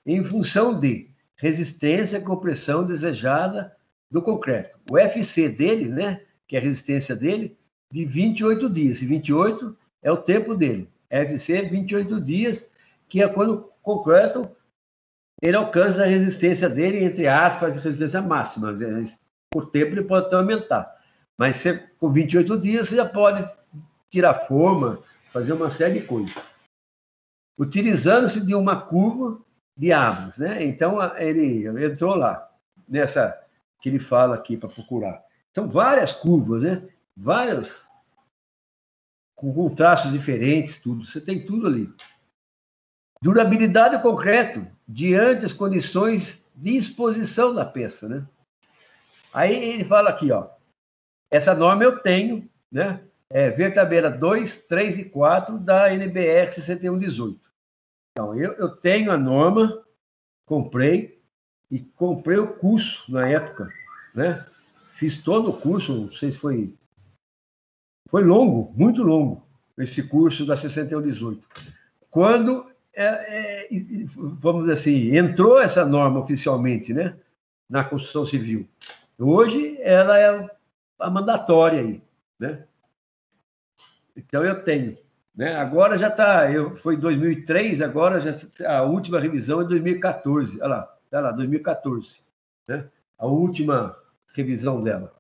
Em função de resistência, compressão desejada do concreto. O FC dele, né, que é a resistência dele, de 28 dias. E 28 é o tempo dele. FC 28 dias, que é quando o concreto ele alcança a resistência dele, entre aspas, a resistência máxima. O tempo ele pode até aumentar. Mas com 28 dias você já pode tirar forma, fazer uma série de coisas. Utilizando-se de uma curva de árvores, né? Então, ele entrou lá, nessa que ele fala aqui para procurar. São várias curvas, né? Várias, com traços diferentes, tudo. Você tem tudo ali. Durabilidade do concreto, diante das condições de exposição da peça, né? Aí ele fala aqui, ó. Essa norma eu tenho, né? Vertabeira 2, 3 e 4 da NBR 6118. Então, eu tenho a norma, comprei o curso na época, né? Fiz todo o curso, não sei se foi longo, muito longo, esse curso da 6118. Quando vamos dizer assim, entrou essa norma oficialmente, né, na construção civil. Hoje, ela é a mandatória aí, né? Então, eu tenho. Né? Agora já está, foi em 2003, agora já, a última revisão é 2014. Olha lá, está lá, 2014. Né? A última revisão dela.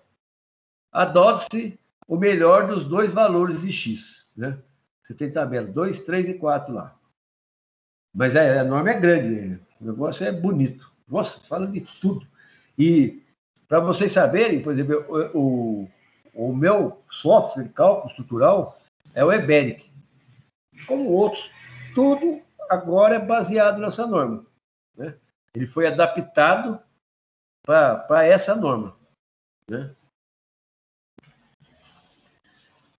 Adota-se o melhor dos dois valores de X. Né? Você tem tabela 2, 3 e 4 lá. Mas a norma é grande, o negócio é bonito. Nossa, fala de tudo. E, para vocês saberem, por exemplo, o meu software de cálculo estrutural é o EBERIC. Como outros, tudo agora é baseado nessa norma. Né? Ele foi adaptado para essa norma. Né?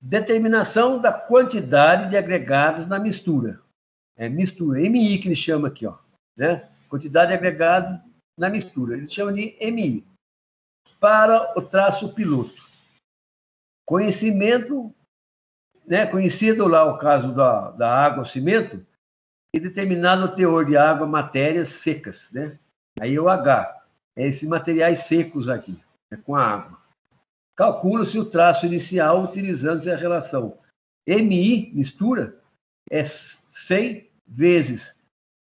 Determinação da quantidade de agregados na mistura. É mistura, MI que ele chama aqui, ó, né? Quantidade de agregados na mistura. Ele chama de MI. Para o traço piloto. Conhecimento, né? Conhecido lá o caso da água, cimento, e determinado o teor de água, matérias secas, né? Aí é o H, é esses materiais secos aqui, com a água. Calcula-se o traço inicial utilizando-se a relação MI, mistura, é 100 vezes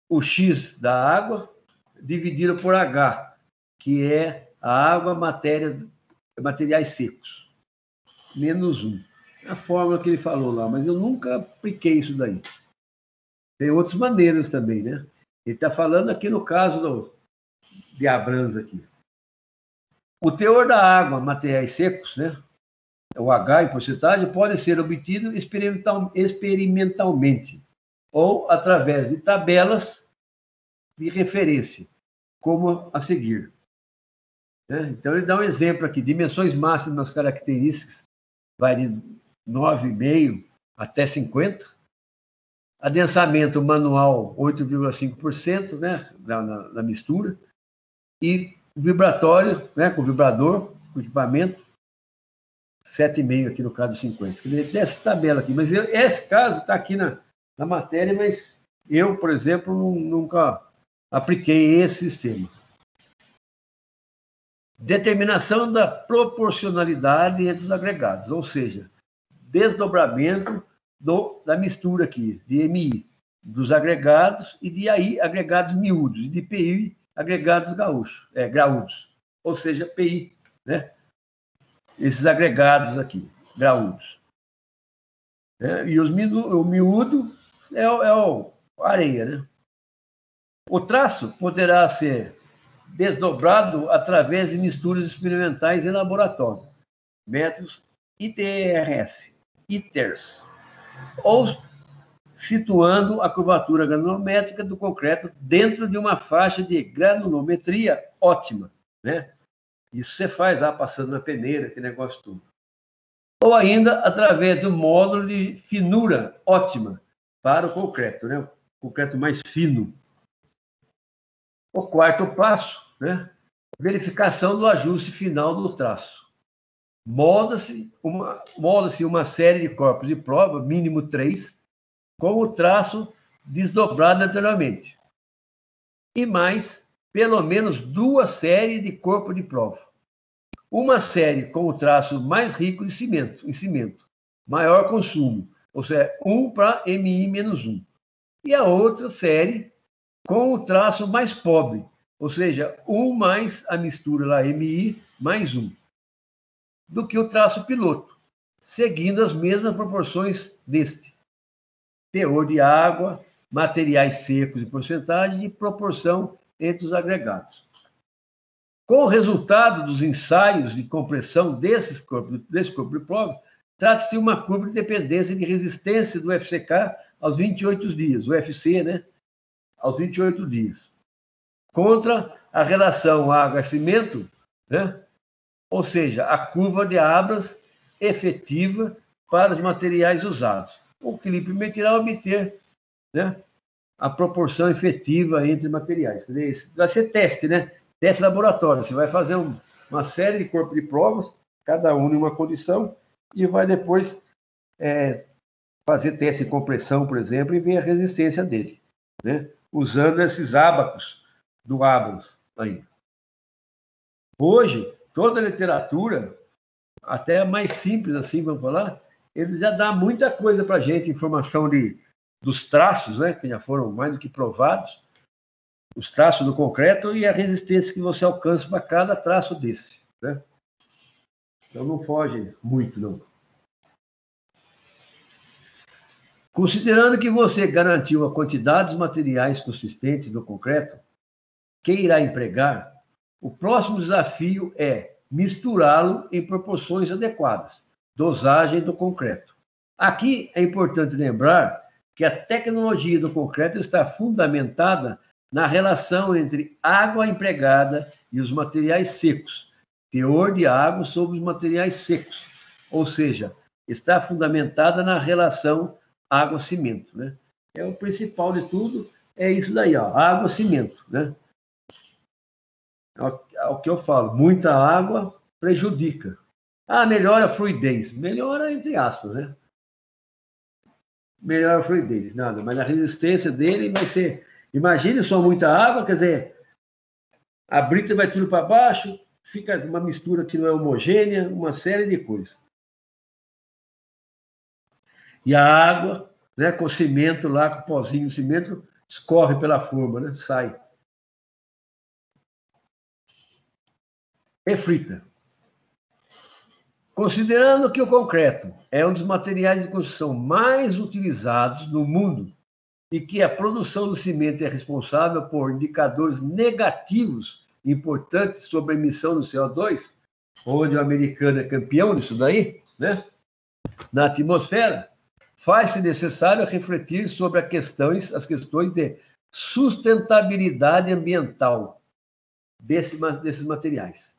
o X da água dividido por H, que é a água, materiais secos, menos 1. A fórmula que ele falou lá, mas eu nunca apliquei isso daí. Tem outras maneiras também, né? Ele está falando aqui no caso de Abrams aqui. O teor da água, materiais secos, né? O H em porcentagem, pode ser obtido experimentalmente ou através de tabelas de referência, como a seguir. Né? Então, ele dá um exemplo aqui, dimensões máximas características, vai de 9,5 até 50, adensamento manual 8,5%, né, na mistura, e o vibratório, né, com vibrador, com equipamento, 7,5 aqui no caso de 50. Dessa tabela aqui, mas esse caso está aqui na matéria, mas eu, por exemplo, nunca apliquei esse sistema. Determinação da proporcionalidade entre os agregados, ou seja, desdobramento da mistura aqui, de MI, dos agregados, e de AI, agregados miúdos, e de PI, agregados graúdos, ou seja, PI, né? Esses agregados aqui, graúdos. E o miúdo é a areia, né? O traço poderá ser desdobrado através de misturas experimentais em laboratório, métodos ITRS, ou situando a curvatura granulométrica do concreto dentro de uma faixa de granulometria ótima, né? Isso você faz lá, passando na peneira, aquele negócio todo. Ou ainda através do módulo de finura ótima para o concreto, né? O concreto mais fino. O quarto passo, né? Verificação do ajuste final do traço. Molda-se uma série de corpos de prova, mínimo 3, com o traço desdobrado anteriormente. E mais, pelo menos 2 séries de corpo de prova. Uma série com o traço mais rico em cimento, maior consumo, ou seja, 1 para MI-1. E a outra série com o traço mais pobre, ou seja, 1 mais a mistura lá, MI, mais 1, do que o traço piloto, seguindo as mesmas proporções deste. Teor de água, materiais secos e porcentagem de proporção entre os agregados. Com o resultado dos ensaios de compressão desse corpo de prova, trata-se de uma curva de dependência de resistência do FCK aos 28 dias, o UFC, né? Aos 28 dias. Contra a relação água-cimento, né? Ou seja, a curva de Abrams efetiva para os materiais usados. O que lhe permitirá obter, né, a proporção efetiva entre materiais. Vai ser teste, né? Teste laboratório. Você vai fazer uma série de corpos de provas, cada um em uma condição, e vai depois fazer teste de compressão, por exemplo, e ver a resistência dele. né? Usando esses ábacos do Abras aí. Hoje, toda a literatura, até mais simples assim, vamos falar, ele já dá muita coisa para a gente, informação dos traços, né, que já foram mais do que provados, os traços do concreto e a resistência que você alcança para cada traço desse, né? Então não foge muito, não. Considerando que você garantiu a quantidade dos materiais consistentes do concreto que irá empregar, o próximo desafio é misturá-lo em proporções adequadas, dosagem do concreto. Aqui é importante lembrar que a tecnologia do concreto está fundamentada na relação entre água empregada e os materiais secos, teor de água sobre os materiais secos, ou seja, está fundamentada na relação água-cimento, né? É o principal de tudo, é isso daí, ó, água-cimento, né? É o que eu falo, muita água prejudica. Ah, melhora a fluidez. Melhora entre aspas, né? Melhora a fluidez, nada, mas a resistência dele vai ser... Imagine só muita água, quer dizer, a brita vai tudo para baixo, fica uma mistura que não é homogênea, uma série de coisas. E a água, né, com o cimento lá, com o pozinho de cimento, escorre pela forma, né? Sai. Reflita. Considerando que o concreto é um dos materiais de construção mais utilizados no mundo e que a produção do cimento é responsável por indicadores negativos importantes sobre a emissão do CO2, onde o americano é campeão nisso daí, né? Na atmosfera, faz-se necessário refletir sobre as questões de sustentabilidade ambiental desses materiais.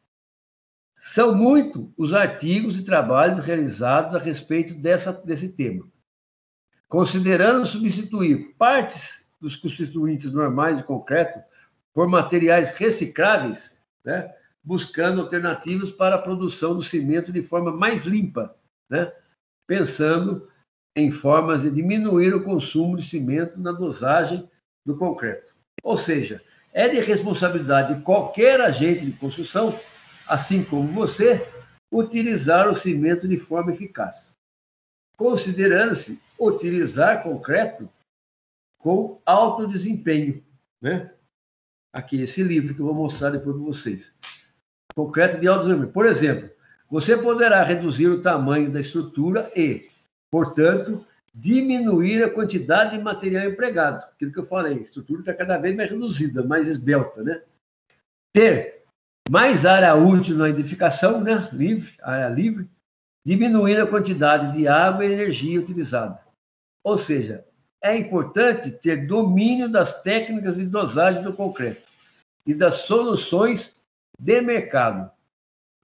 São muitos os artigos e trabalhos realizados a respeito desse tema. Considerando substituir partes dos constituintes normais de concreto por materiais recicláveis, né, buscando alternativas para a produção do cimento de forma mais limpa, né, pensando em formas de diminuir o consumo de cimento na dosagem do concreto. Ou seja, é de responsabilidade de qualquer agente de construção, assim como você, utilizar o cimento de forma eficaz, considerando-se utilizar concreto com alto desempenho, né? Aqui, esse livro que eu vou mostrar depois para vocês. Concreto de alto desempenho. Por exemplo, você poderá reduzir o tamanho da estrutura e, portanto, diminuir a quantidade de material empregado. Aquilo que eu falei, a estrutura está cada vez mais reduzida, mais esbelta, né? Ter mais área útil na edificação, né? Área livre, diminuindo a quantidade de água e energia utilizada. Ou seja, é importante ter domínio das técnicas de dosagem do concreto e das soluções de mercado,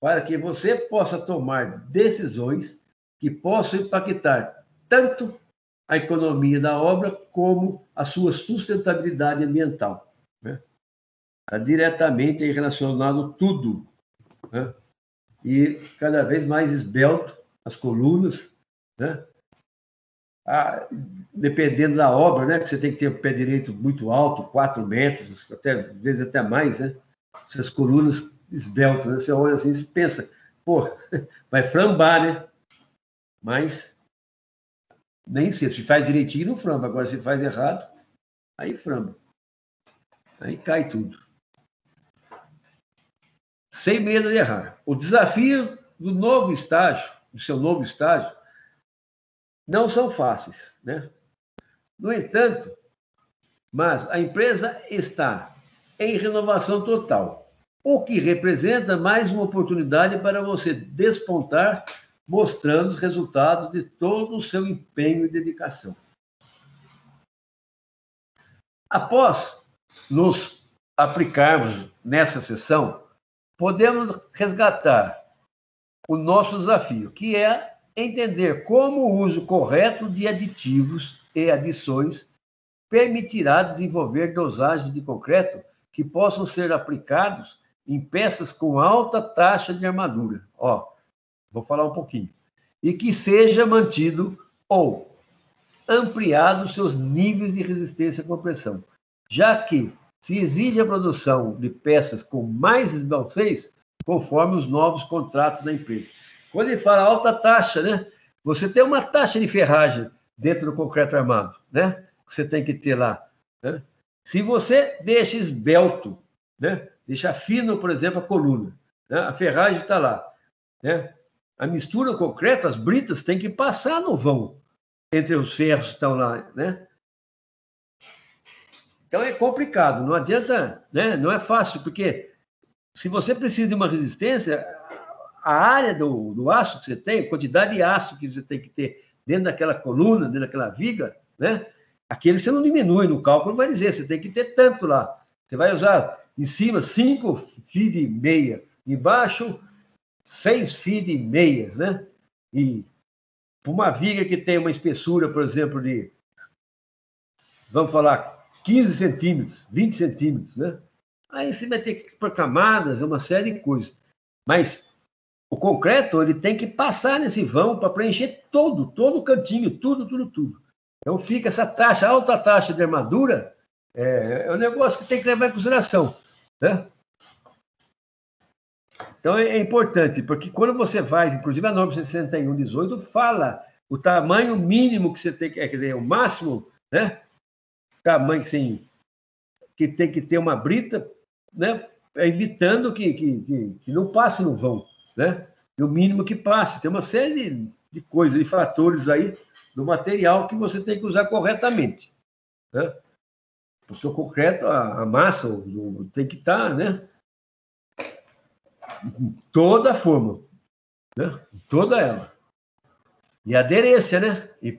para que você possa tomar decisões que possam impactar tanto a economia da obra como a sua sustentabilidade ambiental, né? Está diretamente relacionado tudo, né? E cada vez mais esbelto as colunas, né? Dependendo da obra, né? Que você tem que ter o pé direito muito alto, 4 metros, às vezes até mais, né? Essas colunas esbeltas, né? Você olha assim e pensa, pô, vai flambar, né? Mas nem sempre. Se faz direitinho, não flamba. Agora, se faz errado, aí flamba. Aí cai tudo. Sem medo de errar. O desafio do novo estágio, do seu novo estágio, não são fáceis, né? No entanto, mas a empresa está em renovação total, o que representa mais uma oportunidade para você despontar, mostrando os resultados de todo o seu empenho e dedicação. Após nos aplicarmos nessa sessão, podemos resgatar o nosso desafio, que é entender como o uso correto de aditivos e adições permitirá desenvolver dosagens de concreto que possam ser aplicados em peças com alta taxa de armadura. Ó, vou falar um pouquinho. E que seja mantido ou ampliado seus níveis de resistência à compressão, já que se exige a produção de peças com mais esbeltez conforme os novos contratos da empresa. Quando ele fala alta taxa, né? Você tem uma taxa de ferragem dentro do concreto armado, né? Você tem que ter lá, né? Se você deixa esbelto, né? Deixa fino, por exemplo, a coluna, né? A ferragem está lá, né? A mistura do concreto, as britas, tem que passar no vão entre os ferros que estão lá, né? Então é complicado, não adianta, né? Não é fácil, porque se você precisa de uma resistência, a área do aço que você tem, a quantidade de aço que você tem que ter dentro daquela coluna, dentro daquela viga, né? Aquele você não diminui, no cálculo vai dizer, você tem que ter tanto lá. Você vai usar em cima 5 feet e meia, embaixo 6 feet e meias, né? E uma viga que tem uma espessura, por exemplo, de, vamos falar, 15 centímetros, 20 centímetros, né? Aí você vai ter que pôr camadas, uma série de coisas. Mas o concreto, ele tem que passar nesse vão para preencher todo o cantinho, tudo. Então fica essa taxa, alta taxa de armadura, é um negócio que tem que levar em consideração, né? Então é importante, porque quando você faz, inclusive a norma 6118 fala o tamanho mínimo que você tem que, quer dizer, o máximo, né? Tamanho que tem que ter uma brita, né? Evitando que não passe no vão, né? E o mínimo que passe. Tem uma série de coisas, de fatores aí do material que você tem que usar corretamente, né? Porque o concreto, a massa tem que estar, né? Em toda a forma, né? Toda ela. E aderência, né? E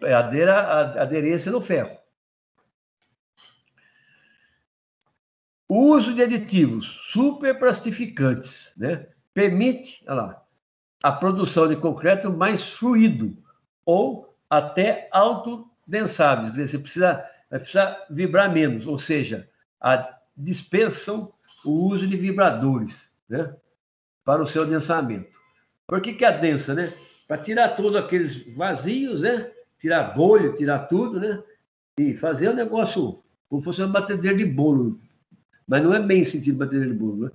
aderência no ferro. O uso de aditivos superplastificantes, né? Permite, olha lá, a produção de concreto mais fluido ou até autodensáveis. Você vai precisar vibrar menos, ou seja, a dispersão, o uso de vibradores, né? Para o seu densamento. Por que adensa, né? Para tirar todos aqueles vazios, né? Tirar bolha, tirar tudo, né? E fazer um negócio como se fosse uma batedeira de bolo. Mas não é bem sentido batedeira de bolo, né?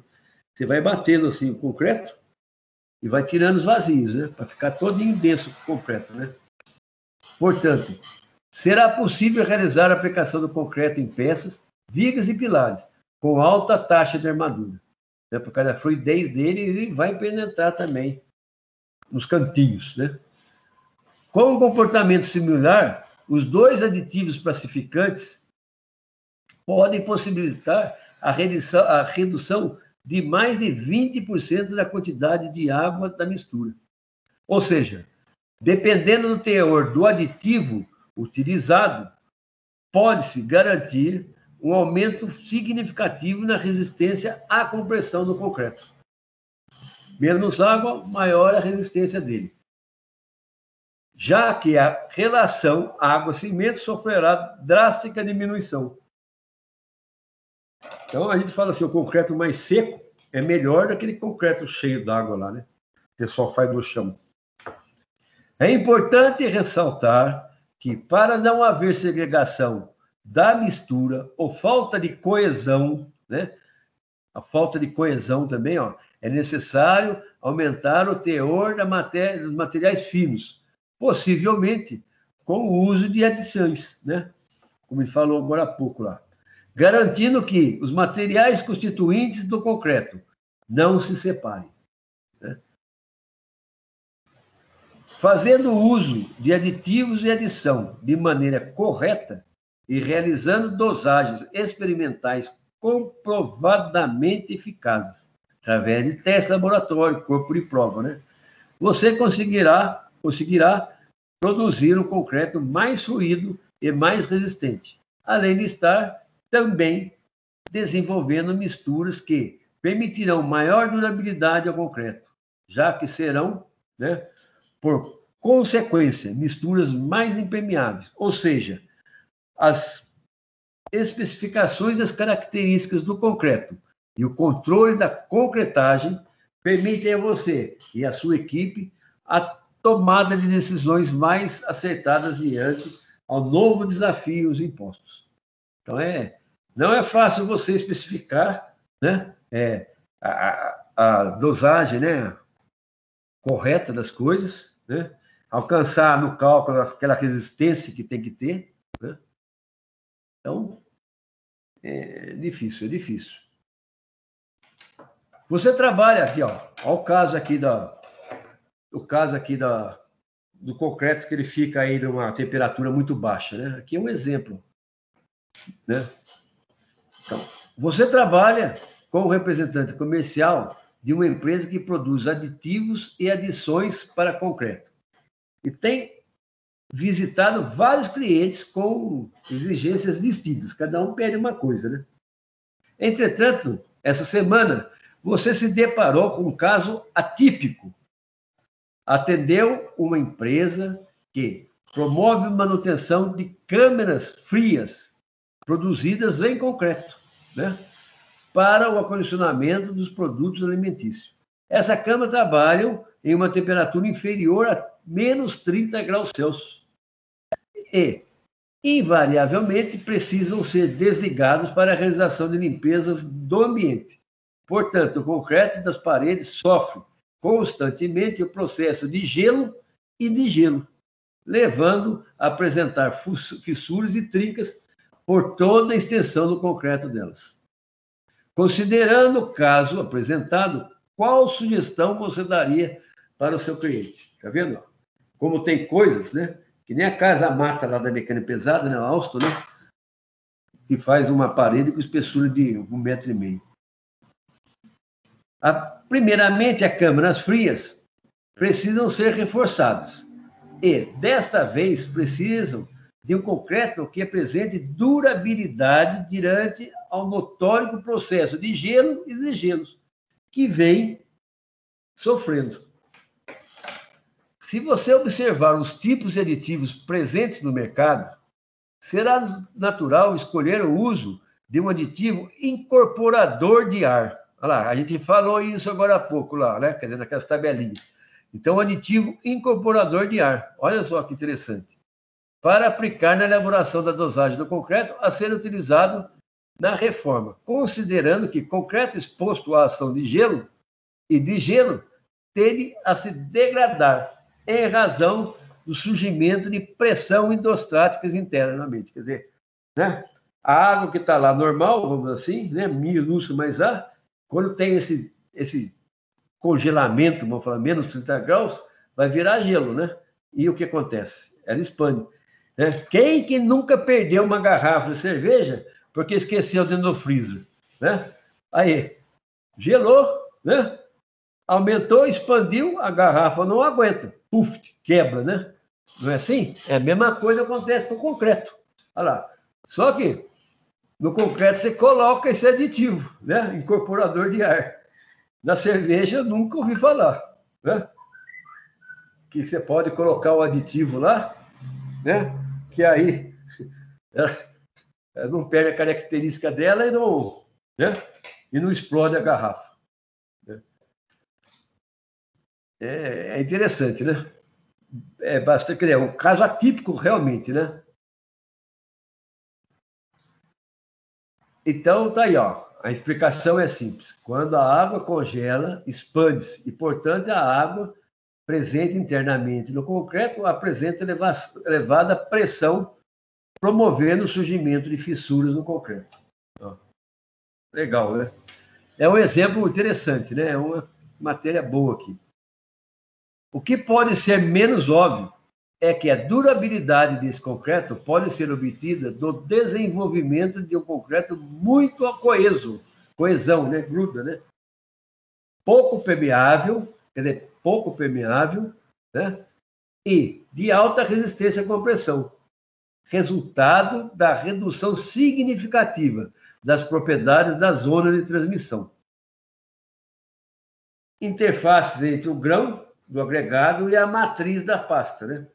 Você vai batendo assim o concreto e vai tirando os vazios, né? Para ficar todinho denso o concreto, né? Portanto, será possível realizar a aplicação do concreto em peças, vigas e pilares, com alta taxa de armadura. Né? Por causa da fluidez dele, ele vai penetrar também nos cantinhos, né? Com um comportamento similar, os dois aditivos plastificantes podem possibilitar a redução de mais de 20% da quantidade de água da mistura. Ou seja, dependendo do teor do aditivo utilizado, pode-se garantir um aumento significativo na resistência à compressão do concreto. Menos água, maior a resistência dele. Já que a relação água-cimento sofrerá drástica diminuição. Então, a gente fala assim, o concreto mais seco é melhor do que aquele concreto cheio d'água lá, né? O pessoal faz no chão. É importante ressaltar que, para não haver segregação da mistura ou falta de coesão, né? A falta de coesão também, ó, é necessário aumentar o teor dos materiais finos, possivelmente com o uso de adições, né? Como ele falou agora há pouco lá. Garantindo que os materiais constituintes do concreto não se separem, né? Fazendo uso de aditivos e adição de maneira correta e realizando dosagens experimentais comprovadamente eficazes, através de teste laboratório, corpo de prova, né? Você conseguirá produzir um concreto mais fluido e mais resistente, além de estar também desenvolvendo misturas que permitirão maior durabilidade ao concreto, já que serão, né, por consequência, misturas mais impermeáveis, ou seja, as especificações das características do concreto e o controle da concretagem permitem a você e a sua equipe a tomada de decisões mais acertadas diante ao novo desafio impostos. Então, não é fácil você especificar, né, a dosagem, né, correta das coisas, né, alcançar no cálculo aquela resistência que tem que ter, né? Então, é difícil, é difícil. Você trabalha aqui, ó, o caso aqui do concreto, que ele fica aí numa temperatura muito baixa, né? Aqui é um exemplo, né? Então, você trabalha como representante comercial de uma empresa que produz aditivos e adições para concreto. E tem visitado vários clientes com exigências distintas, cada um pede uma coisa, né? Entretanto, essa semana, você se deparou com um caso atípico. Atendeu uma empresa que promove manutenção de câmeras frias produzidas em concreto, né, para o acondicionamento dos produtos alimentícios. Essa câmara trabalha em uma temperatura inferior a menos 30 graus Celsius e, invariavelmente, precisam ser desligados para a realização de limpezas do ambiente. Portanto, o concreto das paredes sofre constantemente o processo de gelo e de gelo, levando a apresentar fissuras e trincas por toda a extensão do concreto delas. Considerando o caso apresentado, qual sugestão você daria para o seu cliente? Está vendo? Como tem coisas, né? Que nem a casa mata lá da mecânica pesada, né? A Alstom, né? Que faz uma parede com espessura de 1,5 metro. Primeiramente, as câmaras frias precisam ser reforçadas. E, desta vez, precisam de um concreto que apresente durabilidade diante ao notório processo de gelo e desgelos que vem sofrendo. Se você observar os tipos de aditivos presentes no mercado, será natural escolher o uso de um aditivo incorporador de ar. Olha lá, a gente falou isso agora há pouco lá, né? Quer dizer, naquelas tabelinhas. Então, aditivo incorporador de ar. Olha só que interessante. Para aplicar na elaboração da dosagem do concreto a ser utilizado na reforma, considerando que concreto exposto à ação de gelo e de gelo tende a se degradar em razão do surgimento de pressão hidrostáticas internamente. Quer dizer, né? A água que está lá normal, vamos assim, né? Minúsculo mais A, quando tem esse congelamento, vamos falar, menos 30 graus, vai virar gelo, né? E o que acontece? Ela expande. Né? Quem que nunca perdeu uma garrafa de cerveja porque esqueceu dentro do freezer? Né? Aí, gelou, né? Aumentou, expandiu, a garrafa não aguenta. Puf, quebra, né? Não é assim? É a mesma coisa que acontece com o concreto. Olha lá. Só que no concreto você coloca esse aditivo, né? Incorporador de ar. Na cerveja eu nunca ouvi falar, né? Que você pode colocar o aditivo lá, né? Que aí ela não perde a característica dela e não, né? E não explode a garrafa. É interessante, né? É bastante, quer dizer, um caso atípico realmente, né? Então, tá aí, ó. A explicação é simples. Quando a água congela, expande-se e, portanto, a água presente internamente no concreto apresenta elevada pressão, promovendo o surgimento de fissuras no concreto. Ó. Legal, né? É um exemplo interessante, né? É uma matéria boa aqui. O que pode ser menos óbvio é que a durabilidade desse concreto pode ser obtida do desenvolvimento de um concreto muito coesão, né? Gruda, né? Pouco permeável, quer dizer, pouco permeável, né? E de alta resistência à compressão, resultado da redução significativa das propriedades da zona de transmissão. Interfaces entre o grão do agregado e a matriz da pasta, né?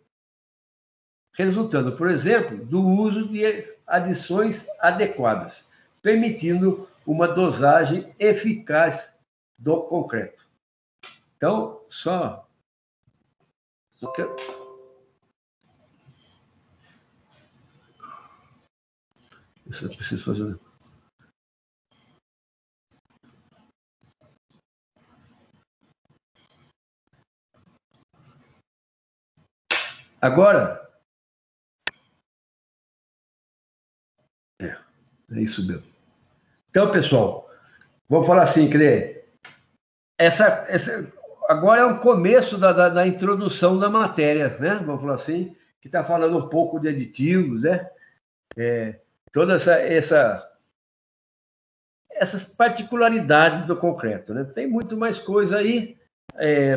Resultando, por exemplo, do uso de adições adequadas, permitindo uma dosagem eficaz do concreto. Então, só que Isso eu preciso fazer. Agora, é isso mesmo. Então, pessoal, vou falar assim, que agora é o começo da introdução da matéria, né? Vamos falar assim, que está falando um pouco de aditivos, né? Todas essas particularidades do concreto, né? Tem muito mais coisa aí,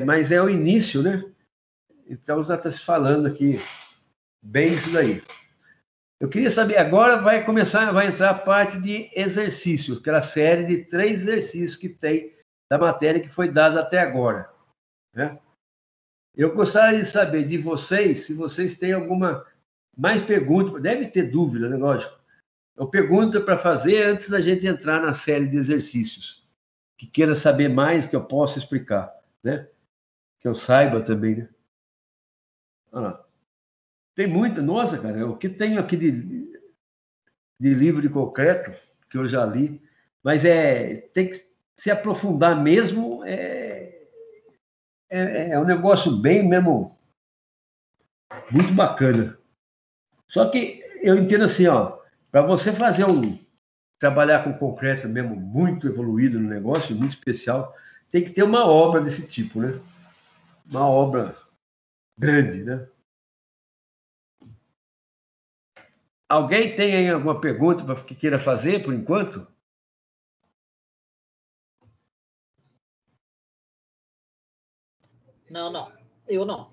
mas é o início, né? Então, já está se falando aqui bem isso daí. Eu queria saber, agora vai entrar a parte de exercícios, aquela série de 3 exercícios que tem da matéria que foi dada até agora, né? Eu gostaria de saber de vocês, se vocês têm alguma mais pergunta, deve ter dúvida, né? Lógico. Eu pergunto para fazer antes da gente entrar na série de exercícios, que queira saber mais, que eu possa explicar, né? Que eu saiba também, né? Olha lá. Tem muita, nossa, cara, o que tenho aqui de livro de concreto, que eu já li, mas tem que se aprofundar mesmo, um negócio bem mesmo, muito bacana. Só que eu entendo assim, ó, para você trabalhar com concreto mesmo muito evoluído no negócio, muito especial, tem que ter uma obra desse tipo, né? Uma obra grande, né? Alguém tem aí alguma pergunta que queira fazer, por enquanto? Não. Eu não.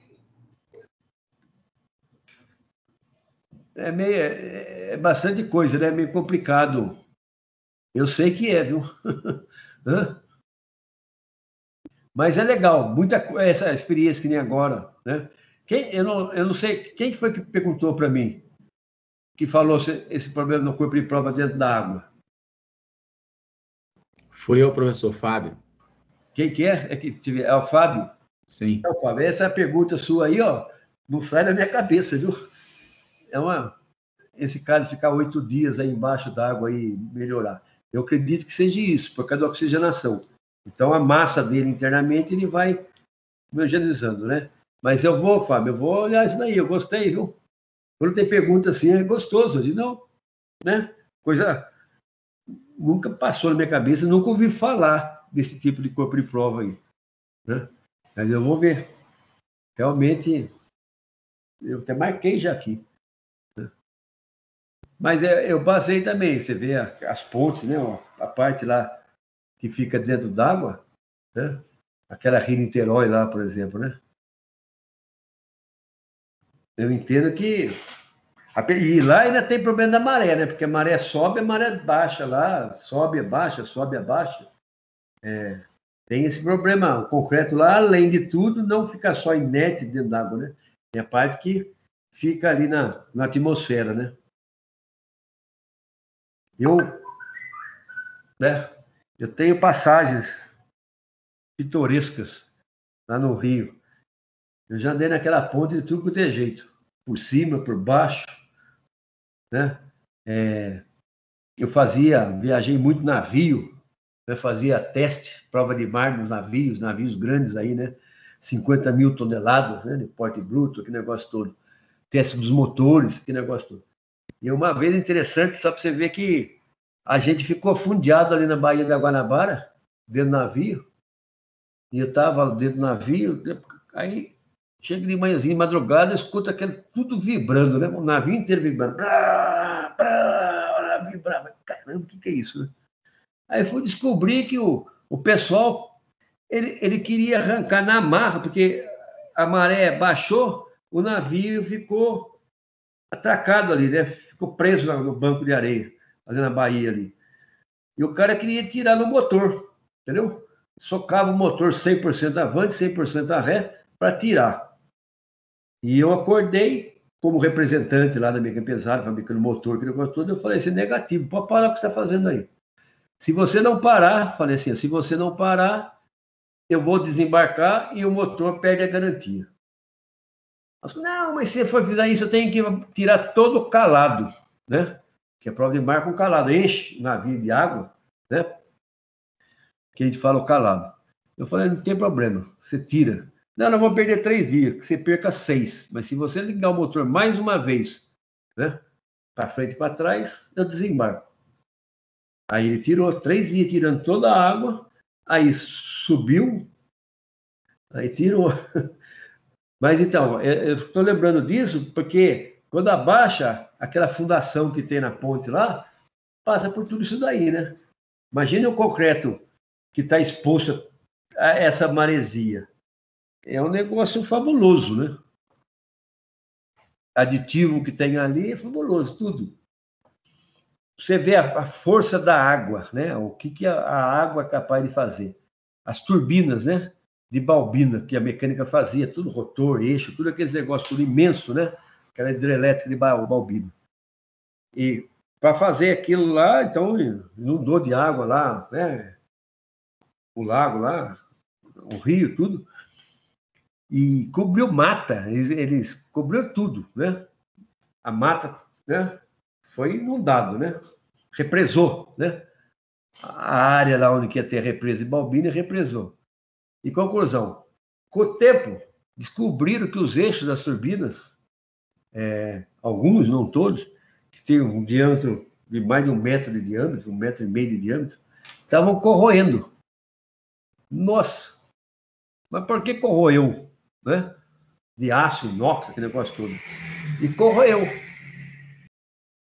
É bastante coisa, né? É meio complicado. Eu sei que é, viu? Mas é legal, essa experiência que nem agora, né? Eu não sei, quem foi que perguntou para mim, que falou esse problema no corpo de prova dentro da água? Foi eu, professor Fábio. Quem que é? É o Fábio? Sim. É o Fábio. Essa pergunta sua aí, ó, não sai da minha cabeça, viu? Esse cara de ficar 8 dias aí embaixo d'água e melhorar. Eu acredito que seja isso, por causa da oxigenação. Então, a massa dele internamente, ele vai homogeneizando, né? Mas Fábio, eu vou olhar isso daí, eu gostei, viu? Quando tem pergunta assim, é gostoso. Eu digo, não, né? Coisa nunca passou na minha cabeça, nunca ouvi falar desse tipo de corpo de prova aí, né? Mas eu vou ver. Realmente, eu até marquei já aqui. Né? Mas eu basei também, você vê as pontes, né? A parte lá que fica dentro d'água, né? Aquela Rio-Niterói lá, por exemplo, né? Eu entendo que e lá ainda tem problema da maré, né? Porque a maré sobe, a maré baixa lá, sobe, abaixa, sobe, abaixa. Tem esse problema. O concreto lá, além de tudo, não fica só inerte dentro d'água, né? Tem a parte que fica ali na atmosfera, né? Eu tenho passagens pitorescas lá no Rio. Eu já andei naquela ponte de tudo quanto é jeito. Por cima, por baixo, né? Eu viajei muito navio, né? Fazia teste, prova de mar nos navios grandes aí, né? 50 mil toneladas, né? De porte bruto, que negócio todo. Teste dos motores, que negócio todo. E uma vez interessante, só para você ver que a gente ficou fundeado ali na Baía da Guanabara, dentro do navio, e eu estava dentro do navio, aí chega de manhãzinha, de madrugada, escuta aquele tudo vibrando, né? O navio inteiro vibrando. Vibrava. Caramba, o que é isso, né? Aí fui descobrir que o pessoal, ele queria arrancar na marra, porque a maré baixou, o navio ficou atracado ali, né? Ficou preso no banco de areia, ali na Bahia ali. E o cara queria tirar no motor, entendeu? Socava o motor 100% avante, 100% a ré, para tirar. E eu acordei como representante lá da minha pesada, fabricando motor, que negócio todo, eu falei assim, negativo, pode parar o que você está fazendo aí. Se você não parar, falei assim, se você não parar, eu vou desembarcar e o motor perde a garantia. Não, mas se for fizer isso, eu tenho que tirar todo o calado, né? que é prova de mar com calado. Enche o navio de água, né? Que a gente fala o calado. Eu falei, não tem problema, você tira. Não, nós vamos perder 3 dias, que você perca 6. Mas se você ligar o motor mais uma vez, né? Para frente e para trás, eu desembarco. Aí ele tirou 3 dias tirando toda a água, aí subiu, aí tirou. Mas então, eu estou lembrando disso porque quando abaixa aquela fundação que tem na ponte lá, passa por tudo isso daí, né? Imagine o concreto que está exposto a essa maresia. É um negócio fabuloso, né? Aditivo que tem ali é fabuloso, tudo. Você vê a força da água, né? O que a água é capaz de fazer. As turbinas, né? De Balbina, que a mecânica fazia, tudo rotor, eixo, tudo aqueles negócios, tudo imenso, né? Aquela hidrelétrica de Balbina. E para fazer aquilo lá, então, inundou de água lá, né? O lago lá, o rio, tudo. E cobriu mata, eles cobriu tudo, né? A mata, né? Foi inundado, né? Represou, né? A área lá onde ia ter represa de Balbina represou. E conclusão, com o tempo, descobriram que os eixos das turbinas, alguns, não todos, que tem um diâmetro de mais de 1 metro de diâmetro, 1,5 metro de diâmetro, estavam corroendo. Nossa! Mas por que corroeu? Né? De aço, inox, aquele negócio todo. E corroeu.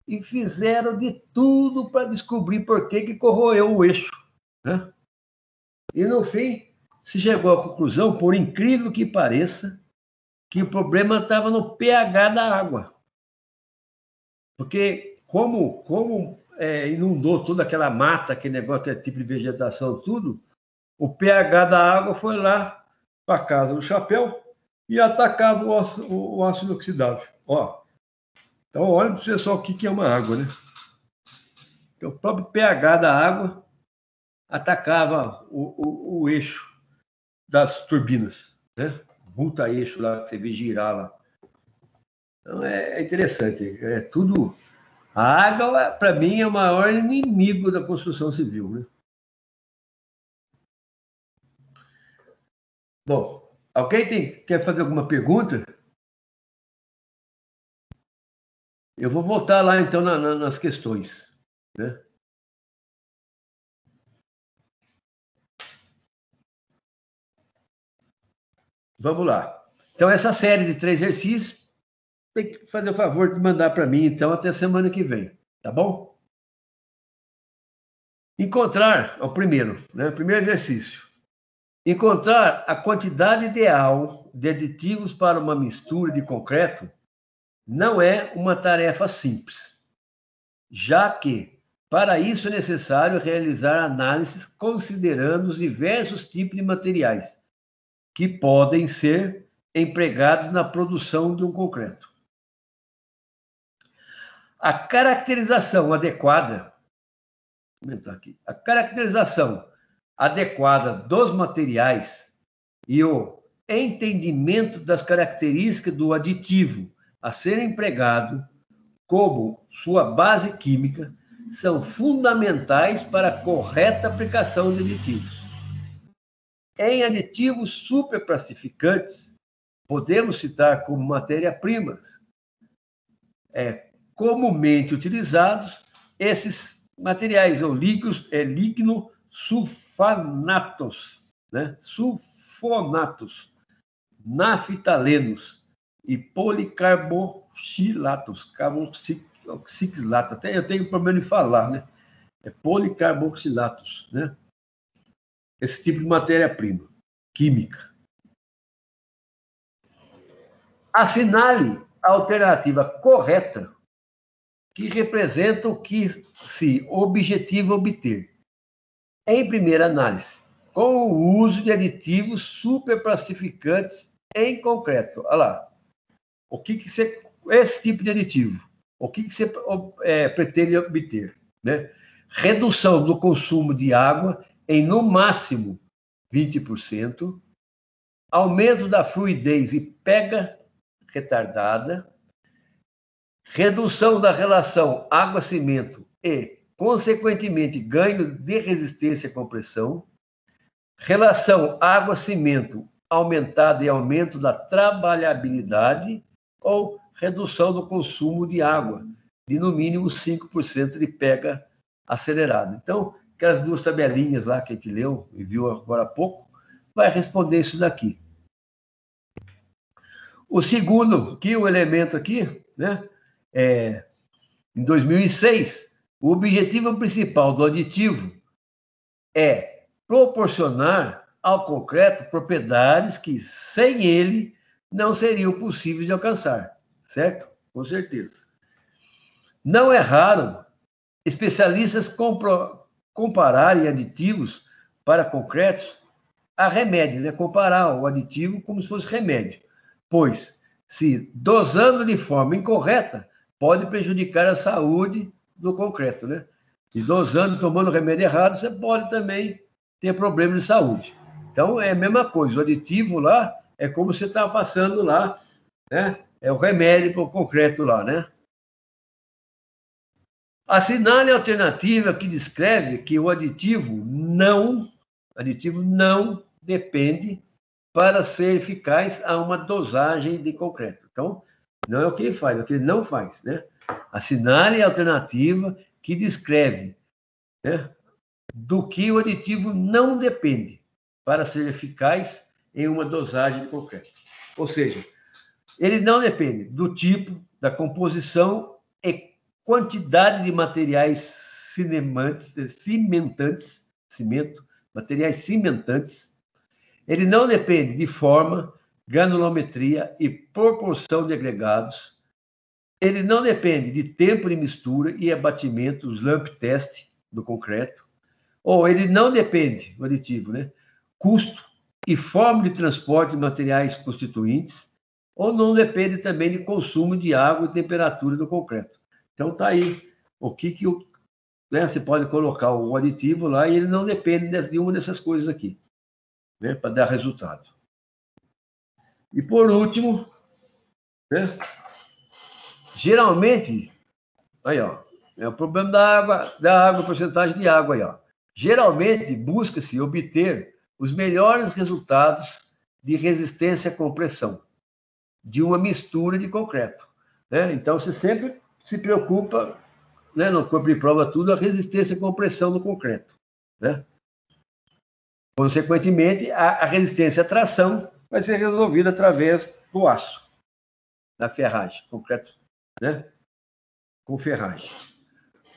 E fizeram de tudo para descobrir por que corroeu o eixo. Né? E, no fim, se chegou à conclusão, por incrível que pareça, que o problema estava no pH da água. Porque como inundou toda aquela mata, aquele negócio, aquele tipo de vegetação, tudo, o pH da água foi lá para a casa do chapéu e atacava o ácido inoxidável. Ó, então, olha para o pessoal o que é uma água, né? Então, o próprio pH da água atacava o eixo das turbinas, né? Multa-eixo lá, que você vê girar lá. Então, é interessante. É tudo... A água, para mim, é o maior inimigo da construção civil, né? Bom, alguém quer fazer alguma pergunta? Eu vou voltar lá, então, nas questões, né? Vamos lá. Então, essa série de 3 exercícios, tem que fazer o favor de mandar para mim, então, até semana que vem, tá bom? Encontrar, o primeiro, né? Primeiro exercício. Encontrar a quantidade ideal de aditivos para uma mistura de concreto não é uma tarefa simples, já que, para isso, é necessário realizar análises considerando os diversos tipos de materiais que podem ser empregados na produção de um concreto. A caracterização adequada dos materiais e o entendimento das características do aditivo a ser empregado como sua base química são fundamentais para a correta aplicação de aditivos. Em aditivos superplastificantes, podemos citar como matéria-primas comumente utilizados esses materiais, ou lignosulfonatos, né? Sulfonatos, naftalenos e policarboxilatos, carboxilato, até eu tenho problema de falar, né? Policarboxilatos, né? Esse tipo de matéria-prima química. Assinale a alternativa correta que representa o que se objetiva obter. Em primeira análise, com o uso de aditivos superplastificantes em concreto. Olha lá. Esse tipo de aditivo, o que você pretende obter? Né? Redução do consumo de água em, no máximo, 20%, aumento da fluidez e pega retardada, redução da relação água-cimento e, consequentemente, ganho de resistência à compressão, relação água-cimento aumentada e aumento da trabalhabilidade ou redução do consumo de água, de no mínimo 5% de pega acelerada. Então, aquelas duas tabelinhas lá que a gente leu e viu agora há pouco, vai responder isso daqui. O segundo, que o elemento aqui, né, em 2006, o objetivo principal do aditivo é proporcionar ao concreto propriedades que, sem ele, não seriam possíveis de alcançar, certo? Com certeza. Não é raro especialistas compararem aditivos para concretos a remédio, né? Comparar o aditivo como se fosse remédio, pois, se dosando de forma incorreta, pode prejudicar a saúde do concreto, né? E dosando, tomando remédio errado, você pode também ter problema de saúde. Então, é a mesma coisa, o aditivo lá é como você está passando lá, né? É o remédio para o concreto lá, né? Assinale a alternativa que descreve que o aditivo não depende para ser eficaz a uma dosagem de concreto. Então, não é o que ele faz, é o que ele não faz, né? Assinale a alternativa que descreve, né, do que o aditivo não depende para ser eficaz em uma dosagem de concreto. Ou seja, ele não depende do tipo, da composição e quantidade de materiais materiais cimentantes. Ele não depende de forma, granulometria e proporção de agregados. Ele não depende de tempo de mistura e abatimento, os lamp test do concreto. Ou ele não depende, o aditivo, né? Custo e forma de transporte de materiais constituintes. Ou não depende também de consumo de água e temperatura do concreto. Então, está aí o que né, você pode colocar o aditivo lá e ele não depende de uma dessas coisas aqui, né, para dar resultado. E, por último, né, geralmente, aí, ó, é o problema da água, porcentagem de água aí, ó. Geralmente, busca-se obter os melhores resultados de resistência à compressão de uma mistura de concreto, né? Então, você sempre se preocupa, né, no corpo de prova tudo, a resistência à compressão do concreto, né? Consequentemente, a resistência à tração vai ser resolvida através do aço, da ferragem, concreto, né, com ferragem.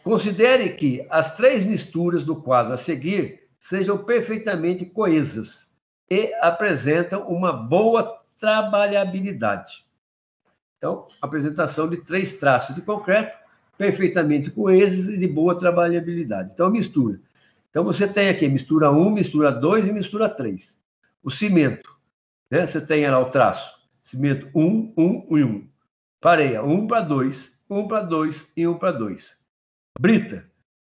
Considere que as três misturas do quadro a seguir sejam perfeitamente coesas e apresentam uma boa trabalhabilidade. Então, apresentação de 3 traços de concreto perfeitamente coesos e de boa trabalhabilidade. Então, mistura. Então, você tem aqui mistura 1, mistura 2 e mistura 3. O cimento, né? Você tem lá o traço. Cimento 1, 1 e 1. Pareia 1 para 2, 1 para 2 e 1 para 2. Brita.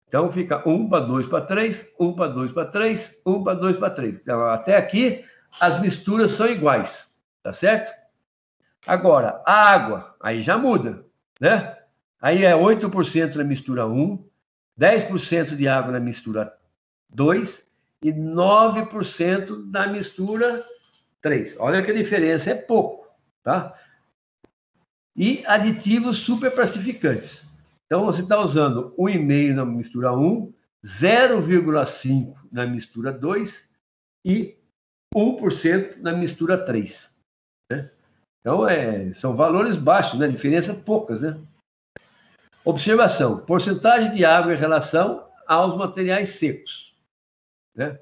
Então, fica 1 para 2 para 3, 1 para 2 para 3, 1 para 2 para 3. Então, até aqui, as misturas são iguais. Tá certo? Agora, a água, aí já muda, né? Aí é 8% na mistura 1, 10% de água na mistura 2 e 9% na mistura 3. Olha que a diferença é pouco, tá? E aditivos superpacificantes. Então, você está usando 1,5 na mistura 1, 0,5 na mistura 2 e 1% na mistura 3, né? Então, são valores baixos, né? Diferenças poucas, né? Observação: porcentagem de água em relação aos materiais secos, né?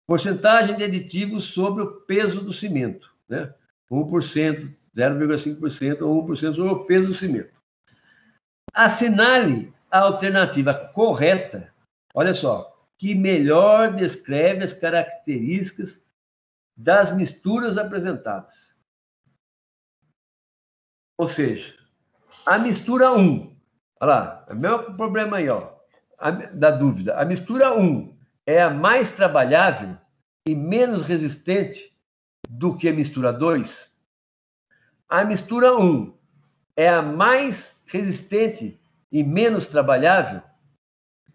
Porcentagem de aditivos sobre o peso do cimento, né? 1%, 0,5% ou 1% sobre o peso do cimento. Assinale a alternativa correta, olha só, que melhor descreve as características das misturas apresentadas. Ou seja, a mistura 1, olha lá, é o mesmo problema aí, ó, da dúvida. A mistura 1 é a mais trabalhável e menos resistente do que a mistura 2? A mistura 1 é a mais resistente e menos trabalhável,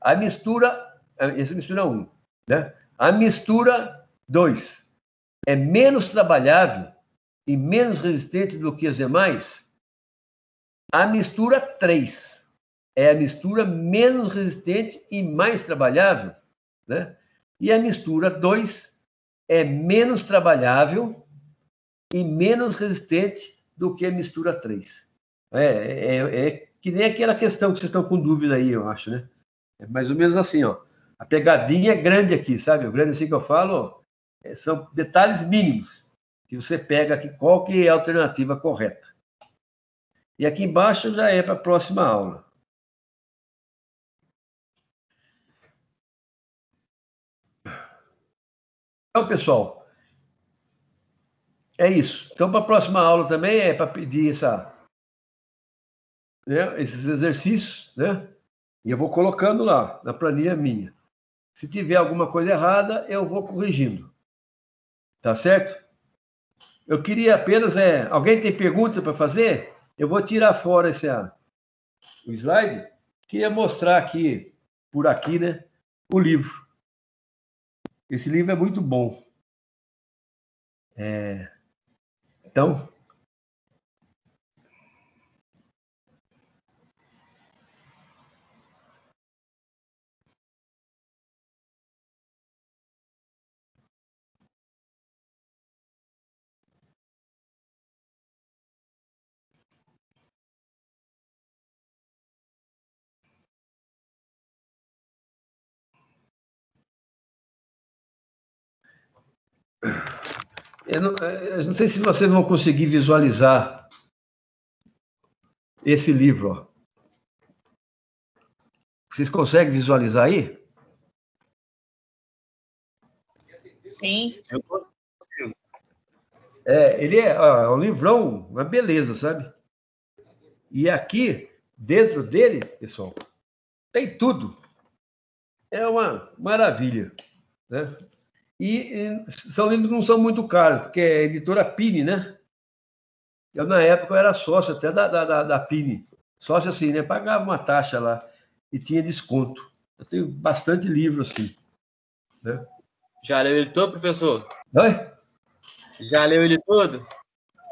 a mistura, essa é a mistura 1, né? A mistura 2 é menos trabalhável e menos resistente do que as demais. A mistura 3 é a mistura menos resistente e mais trabalhável, né? E a mistura 2 é menos trabalhável e menos resistente do que a mistura 3. É que nem aquela questão que vocês estão com dúvida aí, eu acho, né? É mais ou menos assim, ó. A pegadinha é grande aqui, sabe? O grande assim que eu falo, são detalhes mínimos que você pega aqui, qual que é a alternativa correta. E aqui embaixo já é para a próxima aula. Então, pessoal, é isso. Então, para a próxima aula também é para pedir esses exercícios, né? E eu vou colocando lá, na planilha minha. Se tiver alguma coisa errada, eu vou corrigindo. Tá certo? Eu queria apenas... alguém tem pergunta para fazer? Eu vou tirar fora o slide. Queria mostrar aqui, por aqui, né? O livro. Esse livro é muito bom. Então... Eu não sei se vocês vão conseguir visualizar esse livro. Ó. Vocês conseguem visualizar aí? Sim. Eu consigo. Ele é um livrão, uma beleza, sabe? E aqui, dentro dele, pessoal, tem tudo. É uma maravilha, né? E são livros que não são muito caros, porque é a editora Pini, né? Eu, na época, eu era sócio até da Pini. Sócio assim, né? Pagava uma taxa lá e tinha desconto. Eu tenho bastante livro assim, né? Já leu ele todo, professor? Oi? Já leu ele todo?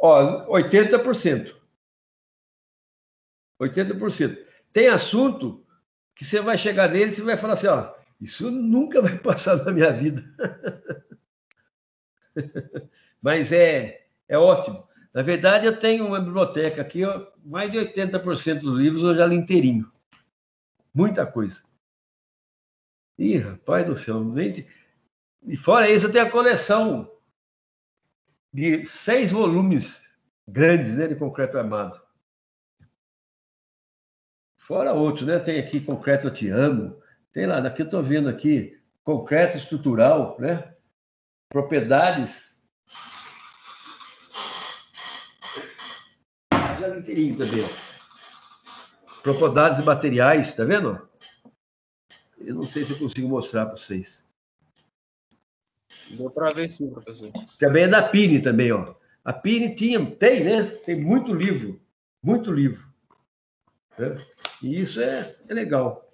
Ó, 80%. 80%. Tem assunto que você vai chegar nele e você vai falar assim, ó, isso nunca vai passar na minha vida. Mas é ótimo. Na verdade, eu tenho uma biblioteca aqui, ó, mais de 80% dos livros eu já li inteirinho. Muita coisa. Ih, rapaz do céu. E fora isso, eu tenho a coleção de 6 volumes grandes, né, de concreto armado. Fora outros, né? Tem aqui Concreto Eu Te Amo. Tem lá, daqui eu estou vendo aqui, concreto estrutural, né? Propriedades. Já inteirinho também, ó. Propriedades e materiais, tá vendo? Eu não sei se eu consigo mostrar para vocês. Deu para ver sim, professor. Também é da Pini também, ó. A Pini tem, né? Tem muito livro. Muito livro. Né? E isso é legal.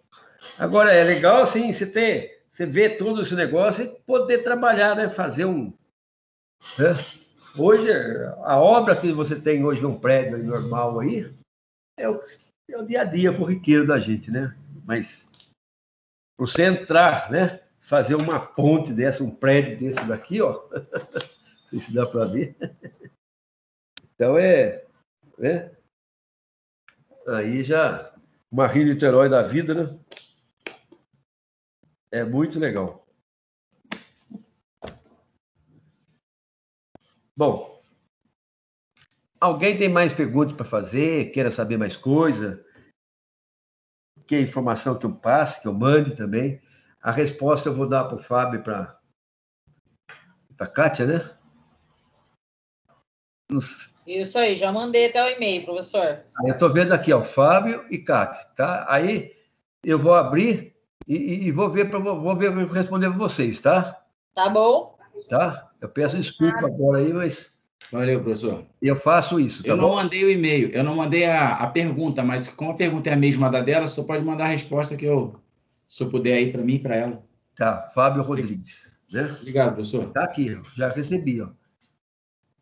Agora, é legal, assim, você ver todo esse negócio e poder trabalhar, né? Fazer um... Né? Hoje, a obra que você tem hoje num prédio normal aí é o dia a dia corriqueiro da gente, né? Mas, para você entrar, né? Fazer uma ponte dessa, um prédio desse daqui, ó. Não sei se dá para ver. Então, né? Aí já... Uma Rio-Niterói da vida, né? É muito legal. Bom, alguém tem mais perguntas para fazer? Queira saber mais coisa? Que informação que eu passe, que eu mande também? A resposta eu vou dar para o Fábio e para a Kátia, né? Isso aí, já mandei até o e-mail, professor. Eu estou vendo aqui, ó, Fábio e Kátia, tá? Aí eu vou abrir e vou ver para responder para vocês, tá? Tá bom? Tá? Eu peço desculpa agora aí, mas Valeu, professor. Eu faço isso, tá Eu não bom? mandei o e-mail, eu não mandei a pergunta, mas como a pergunta é a mesma da dela, só pode mandar a resposta que eu, se eu puder aí para mim e para ela. Tá, Fábio Rodrigues, né? Obrigado, professor. Tá aqui, ó, já recebi, ó.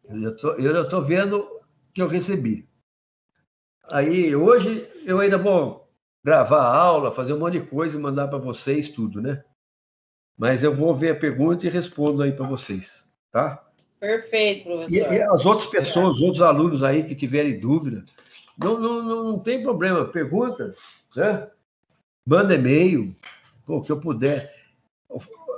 Eu já tô vendo que eu recebi. Aí, hoje, eu ainda vou gravar a aula, fazer um monte de coisa e mandar para vocês tudo, né? Mas eu vou ver a pergunta e respondo aí para vocês, tá? Perfeito, E professor. as outras pessoas, os outros alunos aí que tiverem dúvida, não tem problema, pergunta, né? Manda e-mail, o que eu puder.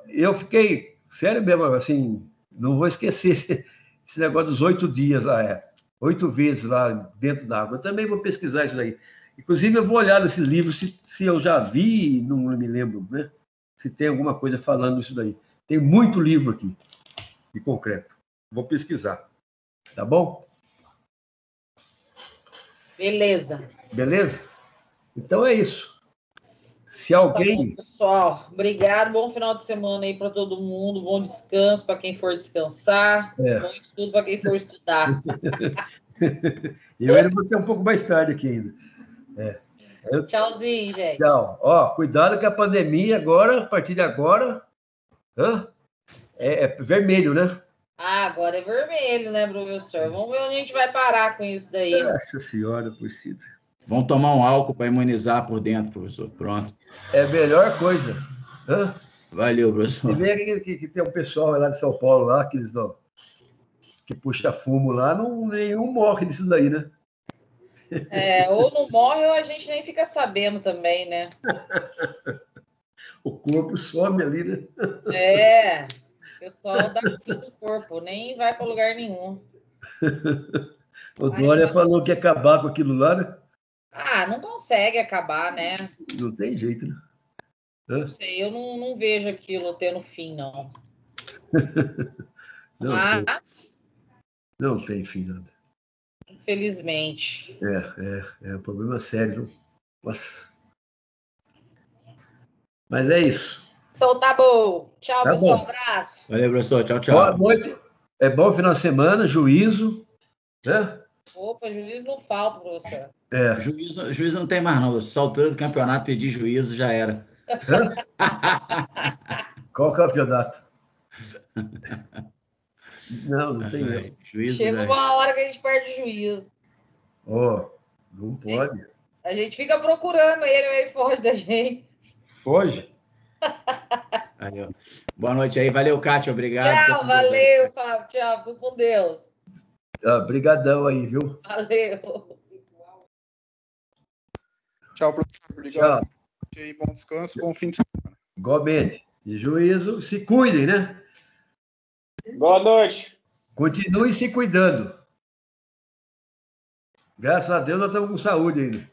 Eu fiquei, sério mesmo, assim, não vou esquecer esse negócio dos 8 dias lá, 8 vezes lá dentro da água. Eu também vou pesquisar isso daí. Inclusive, eu vou olhar nesses livros se eu já vi, não me lembro, né? Se tem alguma coisa falando isso daí. Tem muito livro aqui, de concreto. Vou pesquisar. Tá bom? Beleza. Beleza? Então é isso. Se Tá alguém. bom, pessoal. Obrigado. Bom final de semana aí para todo mundo. Bom descanso para quem for descansar. Bom estudo para quem for estudar. Eu ainda vou ter um pouco mais tarde aqui ainda. Tchauzinho, gente. Tchau. Ó, cuidado que a pandemia agora, a partir de agora, é vermelho, né? Ah, agora é vermelho, né, professor? Vamos ver onde a gente vai parar com isso daí. Nossa senhora, porcita. Vamos tomar um álcool para imunizar por dentro, professor. Pronto. É a melhor coisa. Valeu, professor. Você vê que tem um pessoal lá de São Paulo lá, que eles não, que puxa fumo lá, nenhum morre disso daí, né? Ou não morre ou a gente nem fica sabendo também, né? O corpo some ali, né? O pessoal dá fim do corpo, nem vai para lugar nenhum. O Dória falou que ia acabar com aquilo lá, né? Não consegue acabar, né? Não tem jeito, né? Não sei, eu não vejo aquilo tendo fim, não. Não tem fim, nada. Infelizmente. É um problema sério. Nossa. Mas é isso. Então tá bom. Tchau, Tá pessoal. bom. Abraço. Valeu, professor. Tchau, tchau. Boa noite. É bom final de semana, juízo, né? Opa, juízo não falta, professor. Juízo não tem mais, não. Essa altura do campeonato, pedir juízo já era. Qual campeonato? Não tem erro. Chega uma hora que a gente perde o juízo. Não pode. A gente fica procurando ele foge da gente. Foge? Valeu. Boa noite aí. Valeu, Kátia. Obrigado. Tchau, valeu, Fábio. Tchau, fico com Deus. Obrigadão aí, viu? Valeu. Tchau, professor. Obrigado. Tchau. Bom descanso, bom fim de semana. Igualmente. E juízo, se cuidem, né? Boa noite. Continue se cuidando. Graças a Deus, nós estamos com saúde ainda.